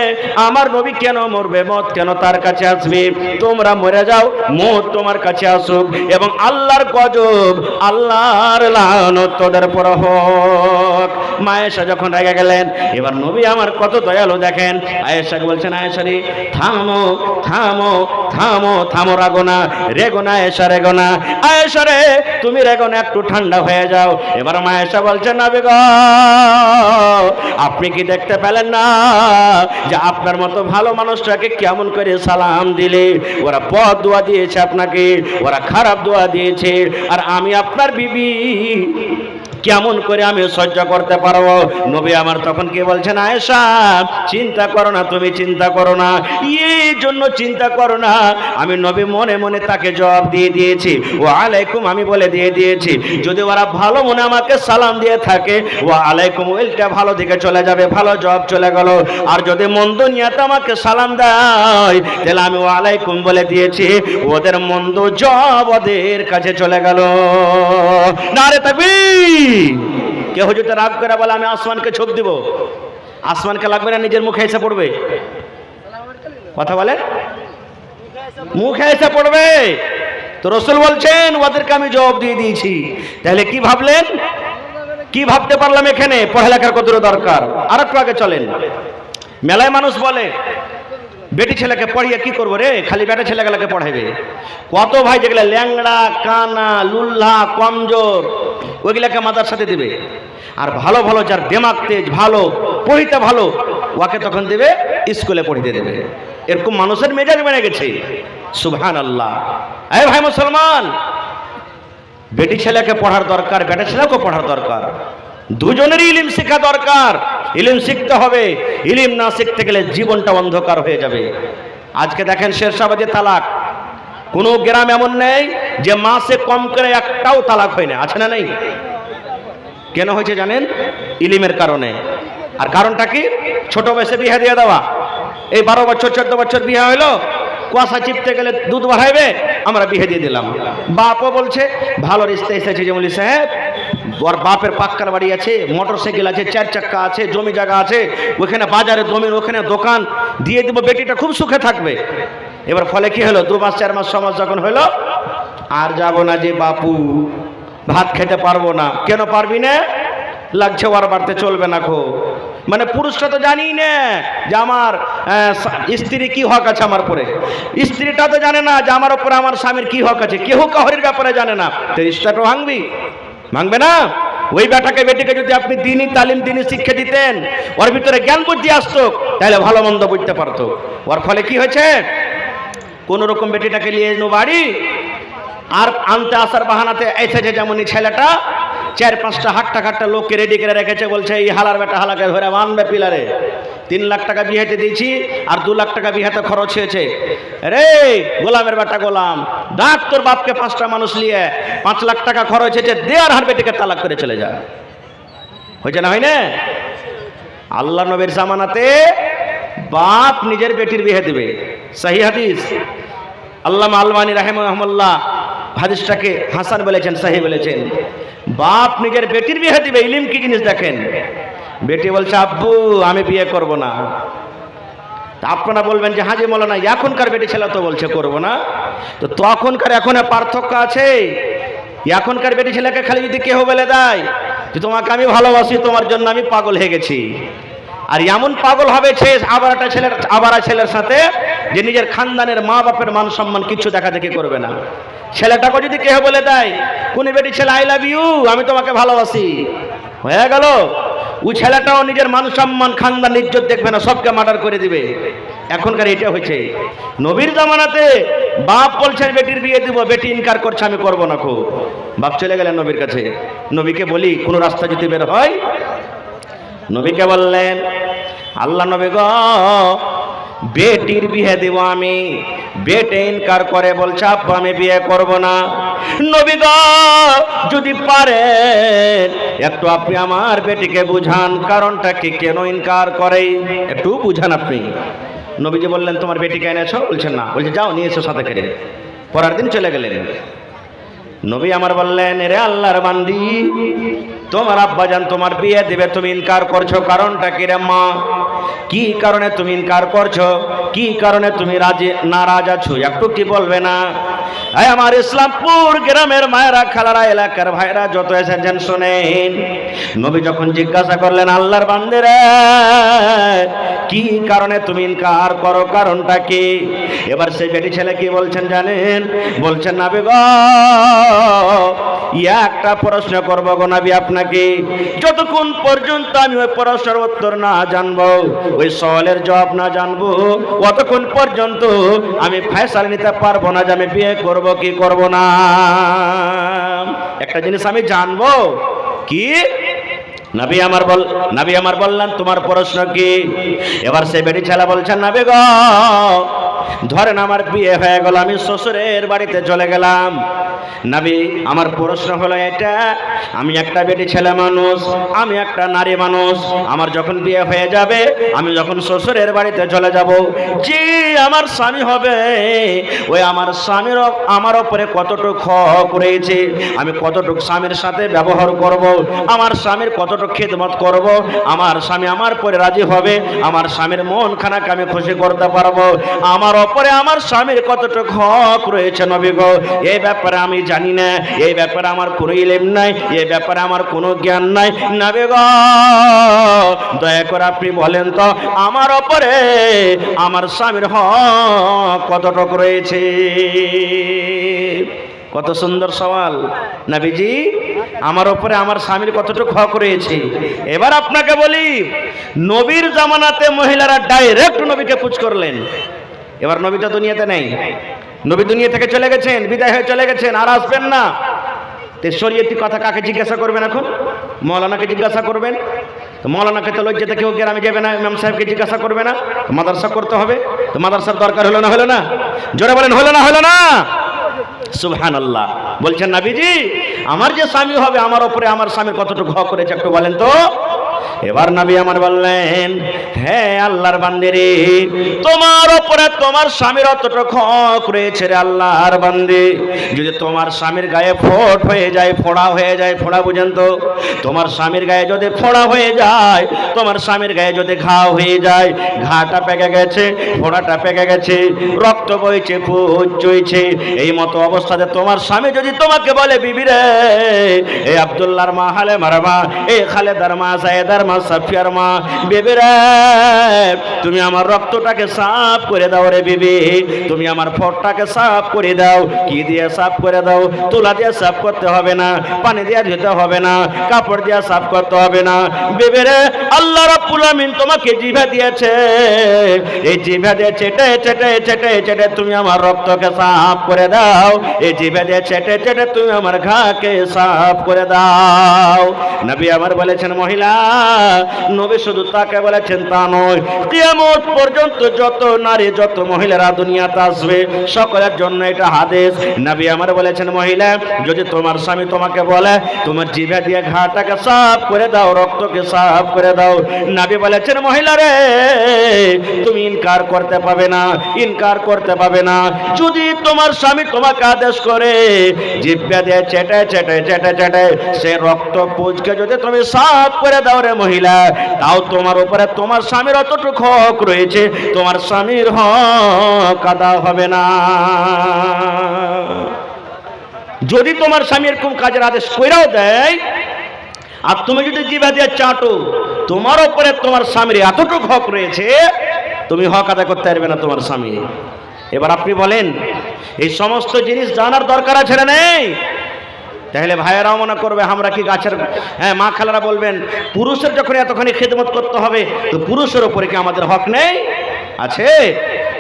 আমার নবী কেন মরবে? মওত কেন তার কাছে আসবে? তোমরা মরে যাও, মওত তোমার কাছে আসুক, এবং আল্লাহর গজব, আল্লাহর লানত তোদের উপর হোক। মা আয়েশা যখন রেগে গেলেন, এবার নবী আমার কত দয়ালু দেখেন, আয়েশাকে বলছেন আয়েশা রে থামো থামো থামো থামো, রাগো না, রেগো না আয়েশা, রেগো না। আয়েশা রে তুমি রেগো না, একটু ঠান্ডা হয়ে যাও। এবার মা আয়েশা বলছেন নবী গো, আপনি কি দেখতে পেলেন না যে আপনার মতো ভালো মানুষটাকে কেমন করে সালাম দিলে? ওরা বদ দোয়া দিয়েছে আপনাকে, ওরা খারাপ দোয়া দিয়েছে, আর আমি আপনার বিবি, কেমন করে আমি সহ্য করতে পারবো? নবী আমার তখন কি বলছেন, আয়েশা চিন্তা করো না, তুমি চিন্তা করো না, এই জন্য চিন্তা করো না। আমি নবী মনে মনে তাকে জবাব দিয়ে দিয়েছি, ওয়া আলাইকুম আমি বলে দিয়ে দিয়েছি, যদি ওরা ভালো মনে আমাকে সালাম দিয়ে থাকে ওয়া আলাইকুম ওইটা ভালো দিকে চলে যাবে, ভালো জবাব চলে গেল। আর যদি মন্দ নিয়াতে আমাকে সালাম দেয় তাহলে আমি ওয়া আলাইকুম বলে দিয়েছি, ওদের মন্দ জবাব ওদের কাছে চলে গেল। নারে তাকবীর! কেউ যদি রাগ করে বলে আমি আসমানকে ছোপ দিব, আসমানকে লাগবে না, নিজের মুখে এসে পড়বে। কথা বলে মুখে এসে পড়বে। তো রাসূল বলছেন ওদেরকে আমি জবাব দিয়ে দিয়েছি। তাহলে কি ভাবলেন, কি ভাবতে পারলাম এখানে? পড়ালেখার কত দরকার। আর একটু আগে চলেন। মেলায় মানুষ বলে বেটি ছেলেকে পড়িয়ে কি করবো রে, খালি বেটা ছেলেগুলোকে পড়াইবে। কত ভাই যেগুলো ল্যাংড়া কানা লুল্লা কমজোর ওইগুলাকে মাদার সাথে দিবে, আর ভালো ভালো যার দেমাগ তেজ ভালো পড়িতে ভালো ওকে তখন দেবে স্কুলে পড়িতে দেবে। এরকম মানুষের মেজাজ বেড়ে গেছে। সুবহানাল্লাহ। এই ভাই মুসলমান, বেটি ছেলেকে পড়ার দরকার, বেটা ছেলেকে পড়ার দরকার, দুজনেরই ইলম শেখা দরকার। ইলম শিখতে হবে, ইলম না শিখতে গেলে জীবনটা অন্ধকার হয়ে যাবে। আজকে দেখেন শেরশাবাদে তালাক, কোনো গ্রাম এমন নেই যে মাসে কম করে একটাও তালাক হয় না, আছে না নেই? কেন হয়েছে জানেন? ইলমের কারণে। আর কারণটা কি? ছোট বয়সে বিয়ে দিয়ে দেওয়া। এই 12 বছর 14 বছর বিয়ে হইলো, কুয়াশা চিপতে গেলে দুধ বাড়াইবে, আমরা বিয়ে দিয়ে দিলাম। বাপও বলছে ভালো রিস্তা এসেছে, যেমন সাহেব ওর বাপের পাক্কার বাড়ি আছে, মোটরসাইকেল আছে, 4 চাক্কা আছে, জমি জায়গা আছে, ওখানে বাজারে জমির ওখানে দোকান দিয়ে দিব, বেটিটা খুব সুখে থাকবে। এবার ফলে কি হলো, 2 মাস 4 মাস 6 মাস যখন হলো, আর যাব না যে বাপু, ভাত খেতে পারবো না। কেন পারবি না? লাগছে ওর বাড়িতে চলবে না খো। মানে পুরুষটা তো জানি না যে আমার স্ত্রী কি হক আছে আমার পরে, স্ত্রীটা তো জানে না যে আমার উপরে আমার স্বামীর কি হক আছে, কেউ কাহরির ব্যাপারে জানে না। তো রিশতাটা ভাঙবি? ভাঙবে না। ওই বেটাকে বেটিকে যদি আপনি দিনই তালিম দিনই শিক্ষা দিতেন, ওর ভিতরে জ্ঞান বুদ্ধি আসতো, তাহলে ভালো মন্দ বুঝতে পারতো। ওর ফলে কি হয়েছে, কোন রকম বেটিটাকে নিয়ে এলো বাড়ি, আর আনতে আসার বাহানাতে এসেছে যেমনই ছেলেটা 4-5টা হাট্টা লোককে রেডি করে রেখেছে, বলছে এই হালার বেটা হালাকে ধরে মানবে পিলারে। 3 লাখ টাকা বিয়েতে দিয়েছি, আর 2 লাখ টাকা বিয়েতে খরচ হয়েছে। রে গোলামের বেটা গোলাম, ডাক তোর বাপকে 5টা মানুষ নিয়ে 5 লাখ টাকা খরচ হয়েছে, দে আর হার বেটিকে তালাক করে চলে যা। হয়েছে না হয় না? আল্লাহ নবীর জামানাতে বাপ নিজের বেটির বিয়ে দিবে। সহি হাদিস, আল্লামা আলবানী রাহিমাহুল্লাহ হাদিসটাকে হাসান বলেছেন, সহি বলেছেন। বাপ নিজের বেটির বিয়ে দিবে। ইলম কি জিনিস দেখেন। বেটি বলছে আব্বু আমি বিয়ে করব না। আপনারা বলবেন যে হাজি মৌলানা এখনকার বেটি ছেলে তো বলছে করব না, তো তখনকার এখন পার্থক্য আছে। এখনকার বেটি ছেলেকে খালি যদি কেউ বলে দেয় যে তোমাকে আমি ভালোবাসি, তোমার জন্য আমি পাগল হয়ে গেছি, আর এমন পাগল হবে সে আবার ছেলের সাথে যে নিজের খানদানের মা বাপের মান সম্মান কিছু দেখা দেখি করবে না। ছেলেটাকে যদি কেউ বলে দেয় কোন বেটি ছেলে আই লাভ ইউ, আমি তোমাকে ভালোবাসি, হয়ে গেল। ওই ছেলেটাও নিজের মান সম্মান খানদান ইজ্জত দেখবে না, সবকে মার্ডার করে দিবে। এখনকার এটা হয়েছে। নবীর জামানাতে বাপ বলছেন বেটির বিয়ে দিব, বেটি ইনকার করছে আমি করব না। খুব বাপ চলে গেলেন নবীর কাছে। নবীকে বলি কোন রাস্তা যদি বের হয়, নবীকে বললেন আল্লাহ নবী গো বেটির বিয়ে দেব আমি। বেটে ইনকার করে বলছে আব্বা আমি বিয়ে করব না। নবী গো যদি পারেন একটু আপনি আমার বেটিকে বুঝান, কারণটা কি, কেন ইনকার করে একটু বুঝান আপনি। নবীজি বললেন তোমার বেটিকে এনেছো? বলছেন না। বলছে যাও নিয়ে এসো সাথে করে। পরের দিন চলে গেলেন। নবী আমার বললেন রে আল্লাহর বান্দি, তোমার আব্বাজান তোমার বিয়ে দিবে, তুমি ইনকার করছো, কারণটা কি রে মা? কি কারণে তুমি ইনকার করছো? কি কারণে তুমি নারাজ আছো? একটু কি বলবে না? আমার ইসলামপুর গ্রামের মায়েরা খালারা এলাকার ভাইরা যত এসেছেন শোনেন। নবী যখন জিজ্ঞাসা করলেন আল্লাহর বান্দিরে কি কারণে তুমি ইনকার করো, কারণটা কি? এবার সেই বেটি ছেলে কি বলছেন জানেন? বলছেন নবী গো একটা প্রশ্ন করব গো নবী আপনাকে, যতক্ষণ পর্যন্ত আমি ওই প্রশ্নের উত্তর না জানবো, ওই সওয়ালের জবাব না জানবো, ততক্ষণ পর্যন্ত আমি ফয়সালা নিতে পারবো না যে আমি বিয়ে করব কি করব না। একটা জিনিস আমি জানবো, কি? নবী আমার বললেন তোমার প্রশ্ন কি? এবার সে বেটি ছেলে বলছেন নবী গো, ধরেন আমার বিয়ে হয়ে গেল, আমি শ্বশুরের বাড়িতে চলে গেলাম। নবী আমার প্রশ্ন হলো এটা, আমি একটা বেটি ছেলে মানুষ, আমি একটা নারী মানুষ, আমার যখন বিয়ে হয়ে যাবে, আমি যখন শ্বশুরের বাড়িতে চলে যাব, জি আমার স্বামী হবে, ওই আমার স্বামীর আমার উপরে কতটুকু হক রয়েছে, আমি কতটুকু স্বামীর সাথে ব্যবহার করব, আমার স্বামীর কতটুকু খিদমত করব, আমার স্বামী আমার পরে রাজি হবে, আমার স্বামীর মন খানাকে আমি খুশি করতে পারবো, আমার উপরে আমার স্বামীর কতটুকু হক রয়েছে নবী গো, এই ব্যাপারে আমি জানি না, এই ব্যাপারে আমার কোনো ইলম নাই, এই ব্যাপারে আমার কোনো জ্ঞান নাই। নবী গো দয়া করে আপনি বলেন তো আমার উপরে আমার স্বামীর হক কতটুকু রয়েছে? কত সুন্দর সওয়াল নবীজি, আমার উপরে আমার স্বামীর কতটুকু হক রয়েছে। এবার আপনাকে বলি, নবীর জামানাতে মহিলারা ডাইরেক্ট নবীকে পুছ করলেন। এবার নবী তো দুনিয়াতে নেই, নবী দুনিয়া থেকে চলে গেছেন, বিদায় হয়ে চলে গেছেন, আর আসবেন না। তো শরীয়তি কথা কাকে জিজ্ঞাসা করবেন? এখন মৌলানাকে জিজ্ঞাসা করবেন। তো মৌলানাকে তো লজ্জাতে কেউ গ্রামে যাবে না, ইমাম সাহেবকে জিজ্ঞাসা করবে না, তো মাদ্রাসা করতে হবে। তো মাদ্রাসার দরকার হলো না? জোরে বলেন হলো না? সুবহানাল্লাহ। বলছেন নবীজি আমার যে স্বামী হবে, আমার উপরে আমার স্বামীর কতটুকু হক করেছে একটু বলেন তো। এবার নবী আমার বললেন, হ্যাঁ আল্লাহর বান্দিরে, তোমার উপরে তোমার স্বামীর অতটুকু হক রয়েছে রে আল্লাহর বান্দি। যদি তোমার স্বামীর গায়ে ফোট হয়ে যায়, ফোড়া হয়ে যায়, ফোড়া বুঝেন তো, তোমার স্বামীর গায়ে যদি ফোড়া হয়ে যায়, তোমার স্বামীর গায়ে যদি ঘা হয়ে যায়, ঘাটা পেকে গেছে, ফোড়াটা পেকে গেছে, রক্ত বইছে, পুজ চইছে, এই মতো অবস্থাতে তোমার স্বামী যদি তোমাকে বলে বিবি রে, এই আব্দুল্লাহর মা, হালে মারমা, এই খালেদার মা, জায়েদার মা, সাফিয়ার মা, বিবি রে তুমি আমার রক্তটাকে সাফ করে দাও রে বিবি, তুমি আমার ফোঁটটাকে সাফ করে দাও। কি দিয়ে সাফ করে দাও? তুলা দিয়ে সাফ করতে হবে না, পানি দিয়ে ধুতে হবে না, কাপড় দিয়ে সাফ করতে হবে না। বিবি রে আল্লাহ রাব্বুল আমিন তোমাকে জিভা দিয়েছে, এই জিভা দিয়ে চেটে চেটে চেটে চেটে তুমি আমার রক্তকে সাফ করে দাও, এই জিভা দিয়ে চেটে চেটে তুমি আমার ঘাকে সাফ করে দাও। নবী আমার বলেছেন মহিলা, নবী শুধু তাকে বলেছেন তা নয়, কিয়ামত পর্যন্ত যত নারী যত মহিলারা দুনিয়াতে আসবে সকলের জন্য এটা হাদিস। নবী আমার বলেছেন মহিলা, যদি তোমার স্বামী তোমাকে বলে তোমার জিভা দিয়ে ঘাটাকে সাফ করে দাও, রক্তকে সাফ করে দাও, নবী বলেছেন মহিলা রে তুমি ইনকার করতে পাবে না, ইনকার করতে পাবে না। যদি তোমার স্বামী তোমাকে আদেশ করে জিভা দিয়ে চেটে চেটে চেটে চেটে সে রক্ত পুজকে যদি তুমি সাফ করে দাও রে মহিলা, তাও তোমার উপরে তোমার স্বামীর অতটুকু হক রয়েছে, তোমার স্বামীর হক আদা হবে না। যদি তোমার স্বামী এরকম কাজের আদেশ কইরাও দেয় আর তুমি যদি জিভা দিয়ে চাটো, তোমার উপরে তোমার স্বামীর এতটুকু হক রয়েছে, তুমি হক আদায় করতে পারবে না তোমার স্বামী। এবার আপনি বলেন এই সমস্ত জিনিস জানার দরকার আছে না নেই? তাহলে ভাইয়েরাও মনে করবে আমরা কি গাছের, হ্যাঁ মা খালারা বলবেন পুরুষের যখন এতখানি খেদমত করতে হবে তো পুরুষের উপরে কি আমাদের হক নেই? আছে।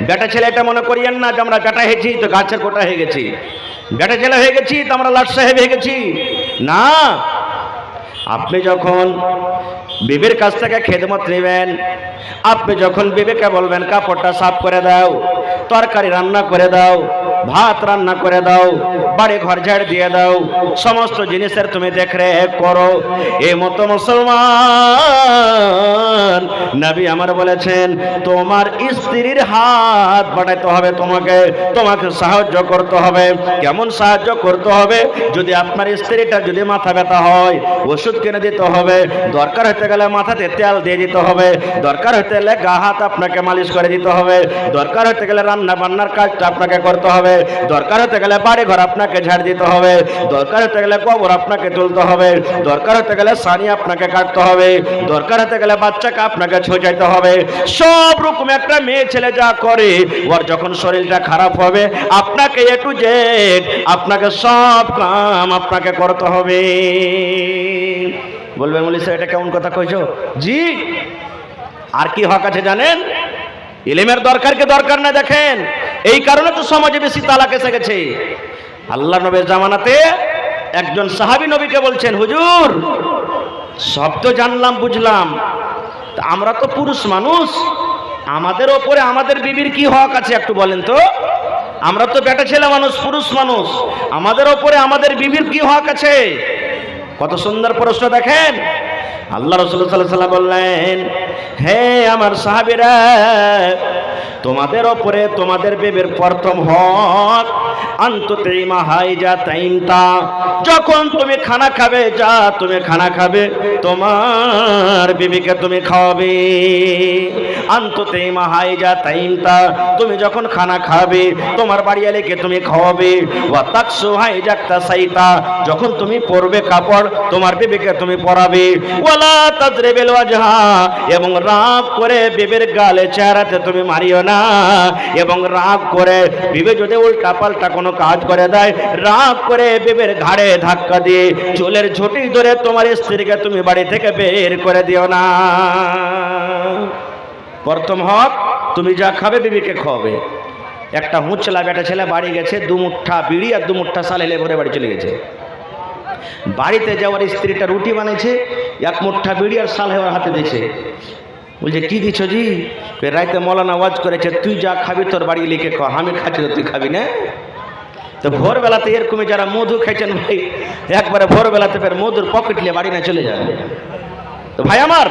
বেটা ছেলে এটা মনে করিয়েন না যে আমরা বেটা হয়েছি তো গাছের কোটা হয়ে গেছি, বেটা ছেলে হয়ে গেছি তো আমরা লাট সাহেব হয়ে গেছি না। আপনি যখন বিবির কাছ থেকে খেদমত নেবেন, আপনি যখন বিবিকে বলবেন কাপড়টা সাফ করে দাও, তরকারি রান্না করে দাও, ভাত রান্না করে দাও, বাড়ি ঘর ঝাড় দিয়ে দাও, সমস্ত জিনিসের তুমি দেখরেখ করো, এই মতো মুসলমান নবী আমার বলেছেন তোমার স্ত্রীর হাত বাড়াইতে হবে, তোমাকে সাহায্য করতে হবে। কেমন সাহায্য করতে হবে? যদি আপনার স্ত্রীটা যদি মাথা ব্যথা হয় ওষুধ কিনে দিতে হবে, দরকার হতে গেলে মাথাতে তেল দিয়ে দিতে হবে, দরকার হতে গেলে গা হাত আপনাকে মালিশ করে দিতে হবে, দরকার হতে গেলে রান্না বান্নার কাজটা আপনাকে করতে হবে, দরকার হতে গেলে বাড়ি ঘর আপনাকে ঝাড় দিতে হবে, দরকার হতে গেলে গোবর আপনাকে তুলতে হবে, দরকার হতে গেলে সানি আপনাকে কাটতে হবে, দরকার হতে গেলে বাচ্চাকে আপনাকে ছোঁচাইতে হবে। সব রকম একটা মেয়ে ছেলে যা করে, ওর যখন শরীরটা খারাপ হবে আপনাকে এ টু জেড আপনাকে সব কাম আপনাকে করতে হবে। বলবে মৌলী সাহেব এটা কেমন কথা কইছো? জি। আর কি হক আছে জানেন? ইলমের দরকারকে দরকার না দেখেন, এই কারণে তো সমাজে বেশি তালাক এসে গেছে। আল্লাহ নবীর জামানাতে একজন সাহাবী নবীকে বলছেন, হুজুর সব তো জানলাম বুঝলাম, তা আমরা তো পুরুষ মানুষ, আমাদের ওপরে আমাদের বিবির কি হক আছে একটু বলেন তো। আমরা তো বেটা ছেলে মানুষ, পুরুষ মানুষ, আমাদের ওপরে আমাদের বিবির কি হক আছে? কত সুন্দর প্রশ্ন দেখেন। আল্লাহ রাসূল সাল্লাল্লাহু আলাইহি ওয়াসাল্লাম বললেন, হে আমার সাহাবীরা, তোমাদের ওপরে তোমাদের বিবির প্রথম হক আনতুতিমা হাইজা তাইনতা, যখন তুমি খানা খাবে, যা তুমি খানা খাবে তোমার বিবিকে তুমি খাওয়াবে। আনতুতিমা হাইজা তাইনতা, তুমি যখন খানা খাবে তোমার বাড়িয়ালিকে তুমি খাওয়াবে। ওয়া তাকসু হাইজা তাসাইতা, যখন তুমি পরবে কাপড় তোমার বিবিকে তুমি পরাবে। ওয়ালা তাজরিবিল ওয়াজহা, এবং রাগ করে বিবির গালে চেহারাতে তুমি মারিও না। এবং রাগ করে বিবি যদি উল্টা পাল্টা কোনো কাজ করে দেয়, রাগ করে বিবির ঘাড়ে ধাক্কা দিয়ে চুলের ঝুঁটি ধরে তোমার স্ত্রীকে তুমি বাড়ি থেকে বের করে দিও না। প্রথম হক, তুমি যা খাবে বিবিকে খাওয়াবে। একটা হুঁচলা বেটা ছেলে বাড়ি গেছে, 2 মুঠা বিড়ি আর 2 মুঠা সালেলে ভরে বাড়ি চলে গেছে। বাড়িতে যাওয়ার স্ত্রীটা রুটি বানিয়েছে, 1 মুঠা বিড়ি আর সাল ওর হাতে দিয়েছে। বলছে কি দিচ্ছ জি? রাইতে মৌলানা ওয়াজ করেছে, তুই যা খাবি তোর বাড়ি লিখে খা, আমি খাচ্ছি তো তুই খাবি না। তো ভোরবেলাতে এরকমই যারা মধু খাইছেন ভাই, একবারে ভোরবেলাতে ফের মধুর পকেট নিয়ে বাড়ি না চলে যাবে। তো ভাই আমার,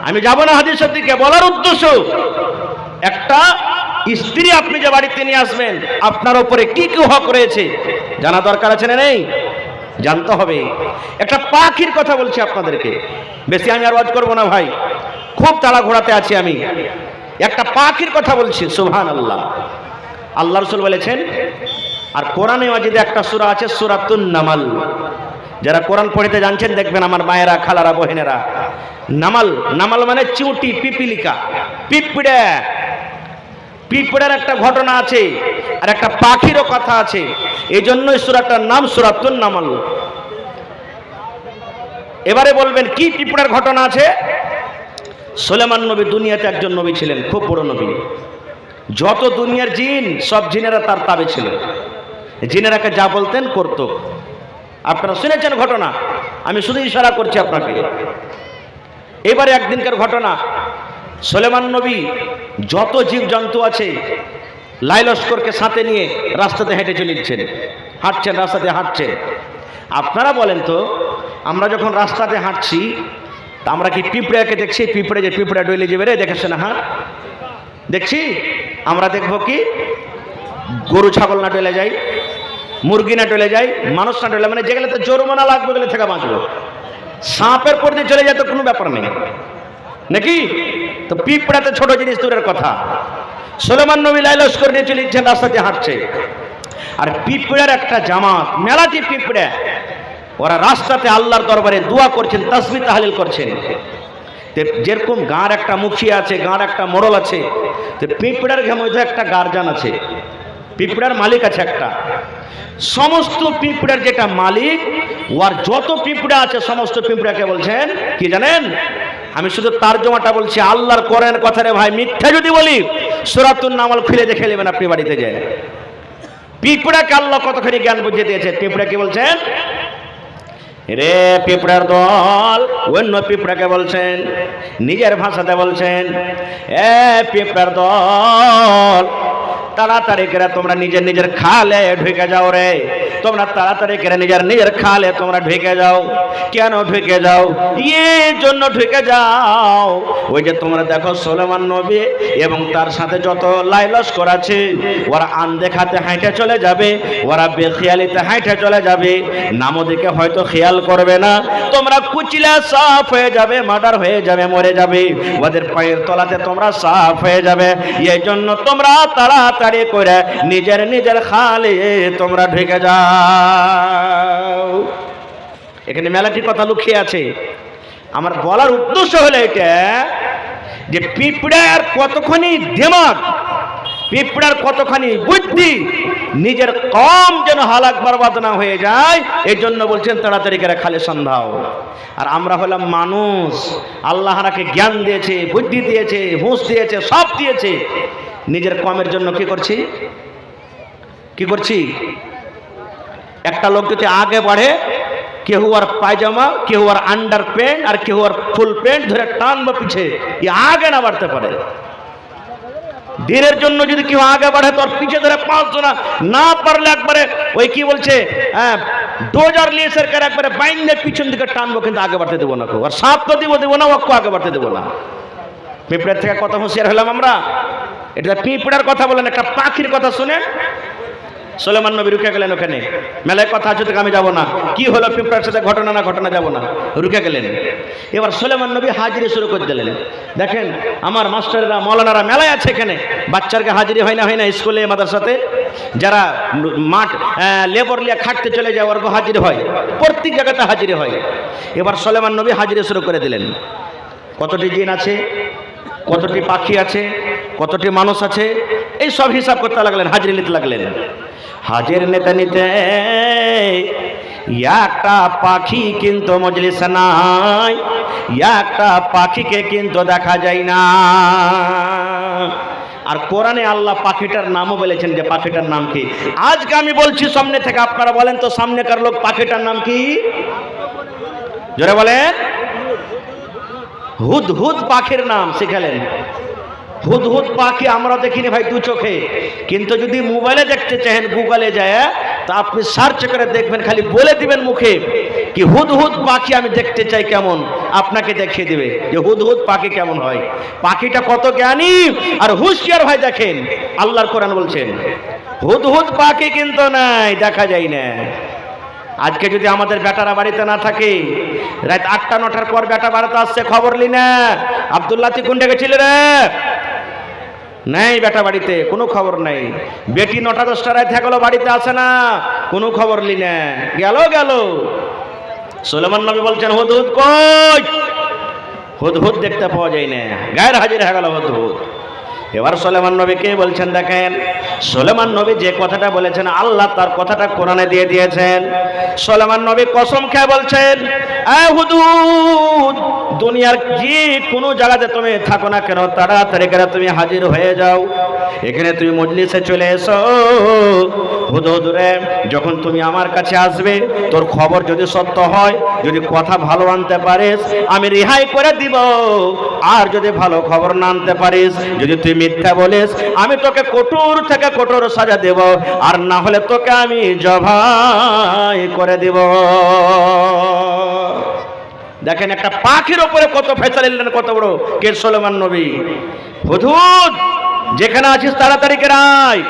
আমি যাব না হাদিসের দিকে, বলার উদ্দেশ্য একটা স্ত্রী আপনি যে বাড়িতে নিয়ে আসবেন, আপনার উপরে কি কি হক রয়েছে জানা দরকার আছে না নেই? জানতে হবে। একটা পাখির কথা বলছি আপনাদেরকে, বেশি আমি আর ওয়াজ করবো না ভাই, খুব তাড়াঘোড়াতে আছি আমি। একটা পাখির কথা বলছি, সুবহানাল্লাহ। আল্লাহ রাসূল বলেছেন, আর কোরআনে মাজিদে একটা সূরা আছে, সূরাতুন নামাল। যারা কোরআন পড়তে জানছেন দেখবেন আমার মায়েরা, খালারা, বহিনেরা, নামাল, নামাল মানে চিউটি, পিপিলিকা, পিঁপড়ে। পিঁপড়ের একটা ঘটনা আছে আর একটা পাখিরও কথা আছে, এই জন্যই সূরাটার নাম সূরাতুন নামাল। এবারে বলবেন কি পিঁপড়ের ঘটনা আছে? সুলাইমান নবী দুনিয়াতে একজন নবী ছিলেন, খুব বড় নবী। যত দুনিয়ার জিন, সব জিনেরা তার তাবে ছিল। জিনেরাকে যা বলতেন করত। আপনারা শুনেছেন ঘটনা, আমি শুধু ইশারা করছি আপনাকে। এবারে একদিনকার ঘটনা, সুলাইমান নবী যত জীব জন্তু আছে লাই লস্করকে সাথে নিয়ে রাস্তাতে হেঁটে চলেছেন, হাঁটছেন, রাস্তাতে হাঁটছেন। আপনারা বলেন তো, আমরা যখন রাস্তাতে হাঁটছি তা আমরা কি পিঁপড়াকে দেখছি? পিঁপড়ে যে পিঁপড়া ডইলে যাবে রে, দেখেছে না? হ্যাঁ দেখছি। আমরা দেখবো কি গরু ছাগল না ডলে যায়, মুরগি না ডলে যায়, মানুষ না ডলে, মানে যেগুলো তো জরিমানা লাগবে গেলে থেকে বাঁচবো। সাপের পর দিয়ে চলে যায় তো কোনো ব্যাপার নেই নাকি? তো পিঁপড়াতে ছোট জিনিস দূরের কথা। সুলাইমান নবী লাই লস্কর নিয়ে চলেছেন, রাস্তাতে হাঁটছে, আর পিঁপড়ার একটা জামাত, মেলাটি পিঁপড়া, ওরা রাস্তাতে আল্লাহর দরবারে দোয়া করছেন, তাসবিহ তাহলিল করছেন। যেরকম গাঁর একটা মুখিয়া আছে, গাঁর একটা মোড়ল আছে, তো পিঁপড়ার মধ্যে একটা গার্জান আছে, পিঁপড়ার মালিক আছে একটা। সমস্ত পিঁপড়ার যেটা মালিক, ওর যত পিঁপড়া আছে সমস্ত পিঁপড়াকে বলছেন কি জানেন? আমি শুধু তারজমাটা বলছি, আল্লাহর কোরআন কথা রে ভাই, মিথ্যা যদি বলি সূরাতুন নামাল খুলে দেখে নেবেন আপনি বাড়িতে যায়। পিঁপড়াকে আল্লাহ কতখানি জ্ঞান বুঝিয়ে দিয়েছে। পিঁপড়া কি বলছেন? রে পিঁপড়ার দল, অন্য পিঁপড়াকে বলছেন, নিজের ভাষাতে বলছেন, এ পিঁপড়ার দল, তাড়াতাড়ি করে তোমরা নিজের নিজের খালে ঢুকে যাও রে, তোমরা তাড়াতাড়ি করে নিজের নিজের খালে তোমরা ঢুকে যাও। কেন ঢুকে যাও? এই জন্য ঢুকে যাও, ওই যে তোমরা দেখো সুলাইমান নবী এবং তার সাথে যত লাই লস্কর আছে, ওরা আনদেখাতে হাঁটে চলে যাবে, ওরা বেখেয়ালিতে হাঁটে চলে যাবে, নামও দিকে হয়তো খেয়াল করবে না, তোমরা কুচিলা সাফ হয়ে যাবে, মার্ডার হয়ে যাবে, মরে যাবে, ওদের পায়ের তলাতে তোমরা সাফ হয়ে যাবে। এই জন্য তোমরা তাড়াতাড়ি করে নিজের নিজের খালে তোমরা ঢুকে যাও। এখানে মেলাটি কথা লুকিয়ে আছে। আমার বলার উদ্দেশ্য হলো এটা যে পিঁপড়ার কতখানি দিমাগ, পিঁপড়ার কতখানি বুদ্ধি, নিজের কম যেন হালাক বরবাদ না হয়ে যায়, এই জন্য বলছেন তাড়াতাড়ি করে খালে সন্ধাও। আর আমরা হলাম মানুষ, আল্লাহ আমাকে জ্ঞান দিয়েছে, বুদ্ধি দিয়েছে, হুঁশ দিয়েছে, সব দিয়েছে, নিজের কমের জন্য কি করছি? কি করছি? একটা লোক যদি আগে বাড়ে কেউ আর পায়জামা, কেউ আর আন্ডার প্যান্ট, আর কেউ আর ফুল প্যান্ট ধরে টানবো পিছে, আগে না বাড়তে পারে। দিনের জন্য যদি কেউ আগে বাড়ে তোর পিছে ধরে 5 জনা, না পারলে একবারে ওই কি বলছে ডোজার লিয়েসের করে একবারে বাইন্ডের পিছন দিকে টানবো, কিন্তু আগে বাড়তে দেবো না। কেউ আর সাপ তো দেবো না, ওকে আগে বাড়তে দেবো না। পিঁপড়ার থেকে কত হুঁশিয়ার হলাম আমরা। এটা পিঁপড়ার কথা বলেন, একটা পাখির কথা শুনেন। সুলেমান নবী রুকে গেলেন ওখানে, মেলায় কথা আছে থেকে আমি যাবো না, কি হলো পিঁপড়ার সাথে ঘটনা না ঘটনা যাবো না, রুকে গেলেন। এবার সুলেমান নবী হাজিরি শুরু করে দিলেন। দেখেন আমার মাস্টাররা মৌলানারা মেলায় আছে এখানে, বাচ্চারকে হাজিরি হয় না স্কুলে মাদ্রাসাতে, যারা মাঠ লেবর লিয়া খাটতে চলে যায় ওর হাজিরি হয়, প্রত্যেক জায়গাতে হাজিরি হয়। এবার সুলেমান নবী হাজিরি শুরু করে দিলেন। কতটি জিন আছে, কতটি পাখি আছে, কতটি মানুষ আছে, এই সব হিসাব করতে লাগলেন, হাজিরি নিতে লাগলেন। হাজির নিতে নিতে একটা পাখি কিন্তু মজলিসে নাই, একটা পাখিকে কিন্তু দেখা যায় না। আর কোরআনে আল্লাহ পাখিটার নামও বলেছেন, যে পাখিটার নাম কি। আজকে আমি বলছি সামনে থেকে, আপনারা বলেন তো সামনেকার লোক পাখিটার নাম কি? জোরে বলেন। হুদহুদ পাখির নাম শিখালেন। হুদহুদ পাখি আমরা দেখিনি ভাই দু চোখে, কিন্তু যদি মোবাইলে দেখতে চাহেন গুগলে যায়, তা আপনি সার্চ করে দেখবেন, খালি বলে দিবেন মুখে কি হুদহুদ পাখি আমি দেখতে চাই কেমন, আপনাকে দেখিয়ে দিবে যে হুদহুদ পাখি কেমন হয়। পাখিটা কত জ্ঞানী আর হুঁশিয়ার হয় দেখেন। আল্লাহর কোরআন বলছেন হুদহুদ পাখি কিন্তু নাই, দেখা যায় না। আজকে যদি আমাদের বেটারা বাড়িতে না থাকে, রাত 8টা 9টার পর বেটা বাড়িতে আসছে, খবর লি না, আব্দুল্লাহ তুই কোনটা গেছিলে রে? নাই বেটা বাড়িতে, কোনো খবর নাই। বেটি 9টা 10টা রাত গেল বাড়িতে আসে না, কোনো খবর লি না, গেল। সুলেমান নবী বলছেন হুদহুদ কই? হুদহুদ দেখতে পাওয়া যায় না, গায়ের হাজির হয়ে গেল হুদহুদ। এবার সুলেমান নবীকে বলছেন, দেখেন সুলেমান নবী যে কথাটা বলেছেন আল্লাহ তার কথাটা কোরআনে দিয়ে দিয়েছেন। সুলেমান নবী কসম খেয়ে বলছেন, এ হুদহুদ, দুনিয়ার যে কোনো জায়গাতে তুমি থাকো না কেন, তাড়াতাড়ি করে তুমি হাজির হয়ে যাও, এখানে তুমি মজলিসে চলে এসো। হুদহুদ রে, যখন তুমি আমার কাছে আসবে, তোর খবর যদি সত্য হয়, যদি কথা ভালো আনতে পারিস আমি রেহাই করে দিব, আর যদি ভালো খবর না আনতে পারিস, যদি তুই মিথ্যা বলিস, আমি তোকে কঠোর থেকে কঠোর সাজা দেব, আর না হলে তোকে আমি জবাই করে দেব। দেখেন একটা পাখির উপরে কত ফেসাল নিলেন, কত বড় কে সুলেমান নবী। হুদহুদ যেখানে আছিস তাড়াতাড়ি করে আয়,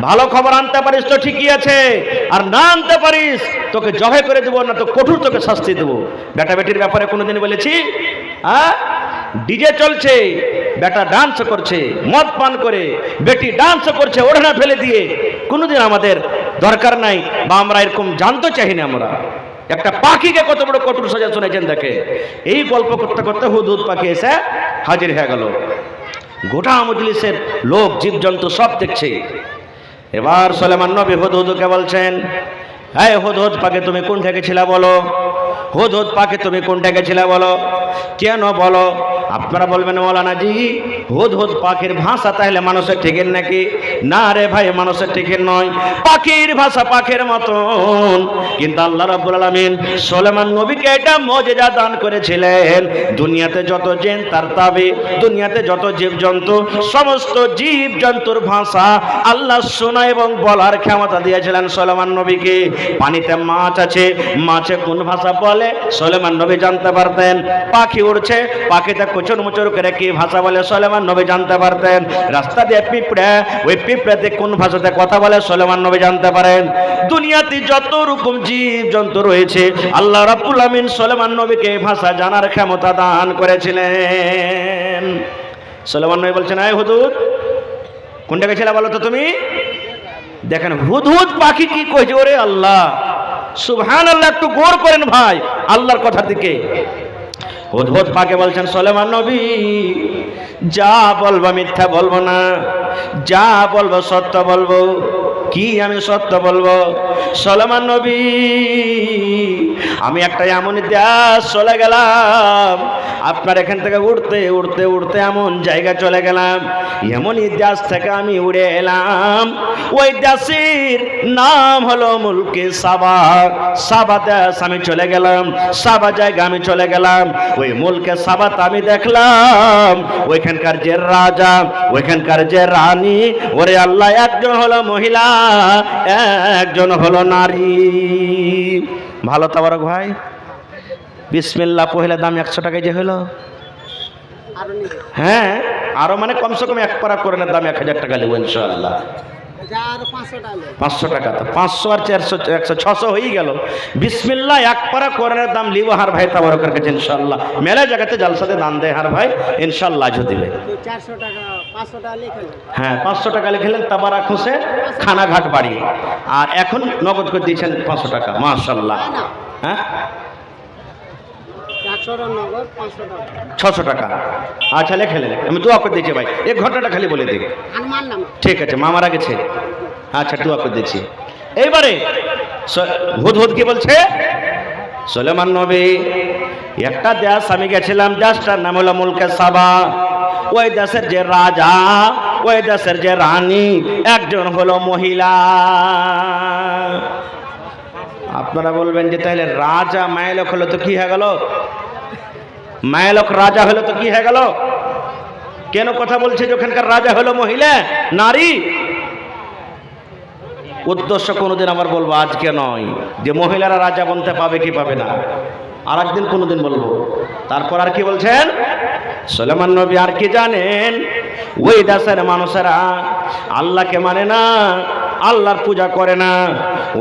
ভালো খবর আনতে পারিস তো ঠিকই আছে, আর না আনতে পারিস তোকে জবাই করে দেবো, না তো কঠোর তোকে শাস্তি দেবো। বেটা বেটির ব্যাপারে কোনোদিন বলেছি? ডিজে চলছে, বেটা ডান্স করছে মদ পান করে, বেটি ডান্স করছে ওড়না ফেলে দিয়ে, কোনোদিন আমাদের দরকার নাই, বা আমরা এরকম জানতে চাই না। আমরা একটা পাখিকে কত বড় কঠোর সাজা শুনেছেন দেখে। এই গল্প করতে করতে হুদহুদ পাখি এসে হাজির হয়ে গেল। গোটা মজলিসের লোক জীবজন্তু সব দেখছে। এবার সুলেমান নবী হুদহুদকে বলছেন, হ্যাঁ হুদহুদ পাখি তুমি কোন থেকে ছিলা বলো, হুদহুদ পাখি তুমি কোন থেকে ছিলা বলো, কেন বলো? আপনারা বলবেন মৌলানা জি হুদহুদ পাখির ভাষা তাহলে মানুষের ঠিকের নাকি? না রে ভাই, মানুষের ঠিকের নয়, পাখির ভাষা পাখির মতন। কিন্তু আল্লাহ রাব্বুল আলামিন সুলেমান নবীকে এটা মুজিজা দান করেছিলেন, দুনিয়াতে যত জিন তার তাবে, দুনিয়াতে যত জীবজন্তু, সমস্ত জীবজন্তুর ভাষা আল্লাহ শোনা এবং বলার ক্ষমতা দিয়েছিলেন সুলেমান নবীকে। পানিতে মাছ আছে, মাছে কোন ভাষা বলে সুলেমান নবী জানতে পারতেন। পাখি উড়ছে, পাখিতে কুচুর মুচুর করে কি ভাষা বলে সুলেমান নবী জানতে পারতেন। রাস্তা দিয়ে পিঁপড়ে, ওই পিঁপড়েতে কোন ভাষাতে কথা বলে সুলেমান নবী জানতে পারেন। দুনিয়াতে যত রকম জীব জন্তু রয়েছে আল্লাহ রাব্বুল আমিন সুলেমান নবীকে ভাষা জানার ক্ষমতা দান করেছিলেন। সুলেমান নবী বলছেন, আয় হুদহুদ কোনটা গেছিল বলো তো তুমি? দেখেন হুদহুদ পাখি কি কইছে, ওরে আল্লাহ সুবহানাল্লাহ, একটু গৌর করেন ভাই আল্লাহর কথার দিকে। হুদহুদ পাখি বলছেন, সুলেমান নবী যা বলবো মিথ্যা বলবো না, যা বলবো সত্য বলবো। কি আমি সত্য বলবো? সুলাইমান নবী, আমি একটা এমন দেশ চলে গেলাম, আপনার এখান থেকে উড়তে উড়তে উড়তে এমন জায়গা চলে গেলাম, এমনই দেশ থেকে আমি উড়ে এলাম, ওই দেশের নাম হলো মুলকে সাবা। সাবা দেশ আমি চলে গেলাম, সাবা জায়গা আমি চলে গেলাম, ওই মুলকে সাবাত আমি দেখলাম ওইখানকার যে রাজা, ওইখানকার যে রানী, ওরে আল্লাহ, একজন হলো মহিলা, একজন হলো নারী। ভালো তাবারক ভাই, বিসমিল্লাহ পহিলা দাম 100 টাকায় যে হলো। হ্যাঁ, আরো মানে কমসে কম এক পারা কোরআনের দাম 1000 টাকা নেব ইনশাআল্লাহ। 500 টাকা, তো 500 আর 400 100 600 হয়ে গেল। বিসমিল্লাহ এক পারা কোরআনের দাম লিব হার ভাই তাবারকের কাছে ইনশাআল্লাহ। মেলা জায়গাতে জালসাতে দান দেয় হার ভাই, ইনশাআল্লাহ আজও দিবে। 400 টাকা 500 টাকা লিখলেন। হ্যাঁ, 500 টাকা লিখলেন তাবারাক হোসেন খানাঘাট বাড়ি, আর এখন নগদ করে দিয়েছেন 500 টাকা। মাশাআল্লাহ। হ্যাঁ, 600 টাকা। আচ্ছা লেখেলেন, আমি দোয়া করে দিয়েছি ভাই, 1 ঘন্টাটা খালি বলে দিই। ঠিক আছে, মা মারা গেছে। আচ্ছা, দোয়া করে দিয়েছি। এইবারে হুদহুদ কি বলছে? সুলাইমান নবী, একটা দেশ আমি গেছিলাম, দেশটার নাম হলো মুলকে সাবা। ওই দেশের যে রাজা, ওই দেশের যে রানী, একজন হলো মহিলা। আপনারা বলবেন যে তাহলে রাজা মায়ালক হলো তো কি হয়ে গেল? মায়ালক রাজা হলো তো কি হয়ে গেল? কেন কথা বলছে যে ওখানকার রাজা হলো মহিলা, নারী? উদ্দেশ্য কোনোদিন আমার বলবো, আজকে নয়, যে মহিলারা রাজা বনতে পাবে কি পাবে না, আর একদিন কোনোদিন বলবো। তারপর আর কি বলছেন সুলাইমান নবী? আর কি জানেন? ওই দেশের মানুষেরা আল্লাহকে মানে না, আল্লাহর পূজা করে না,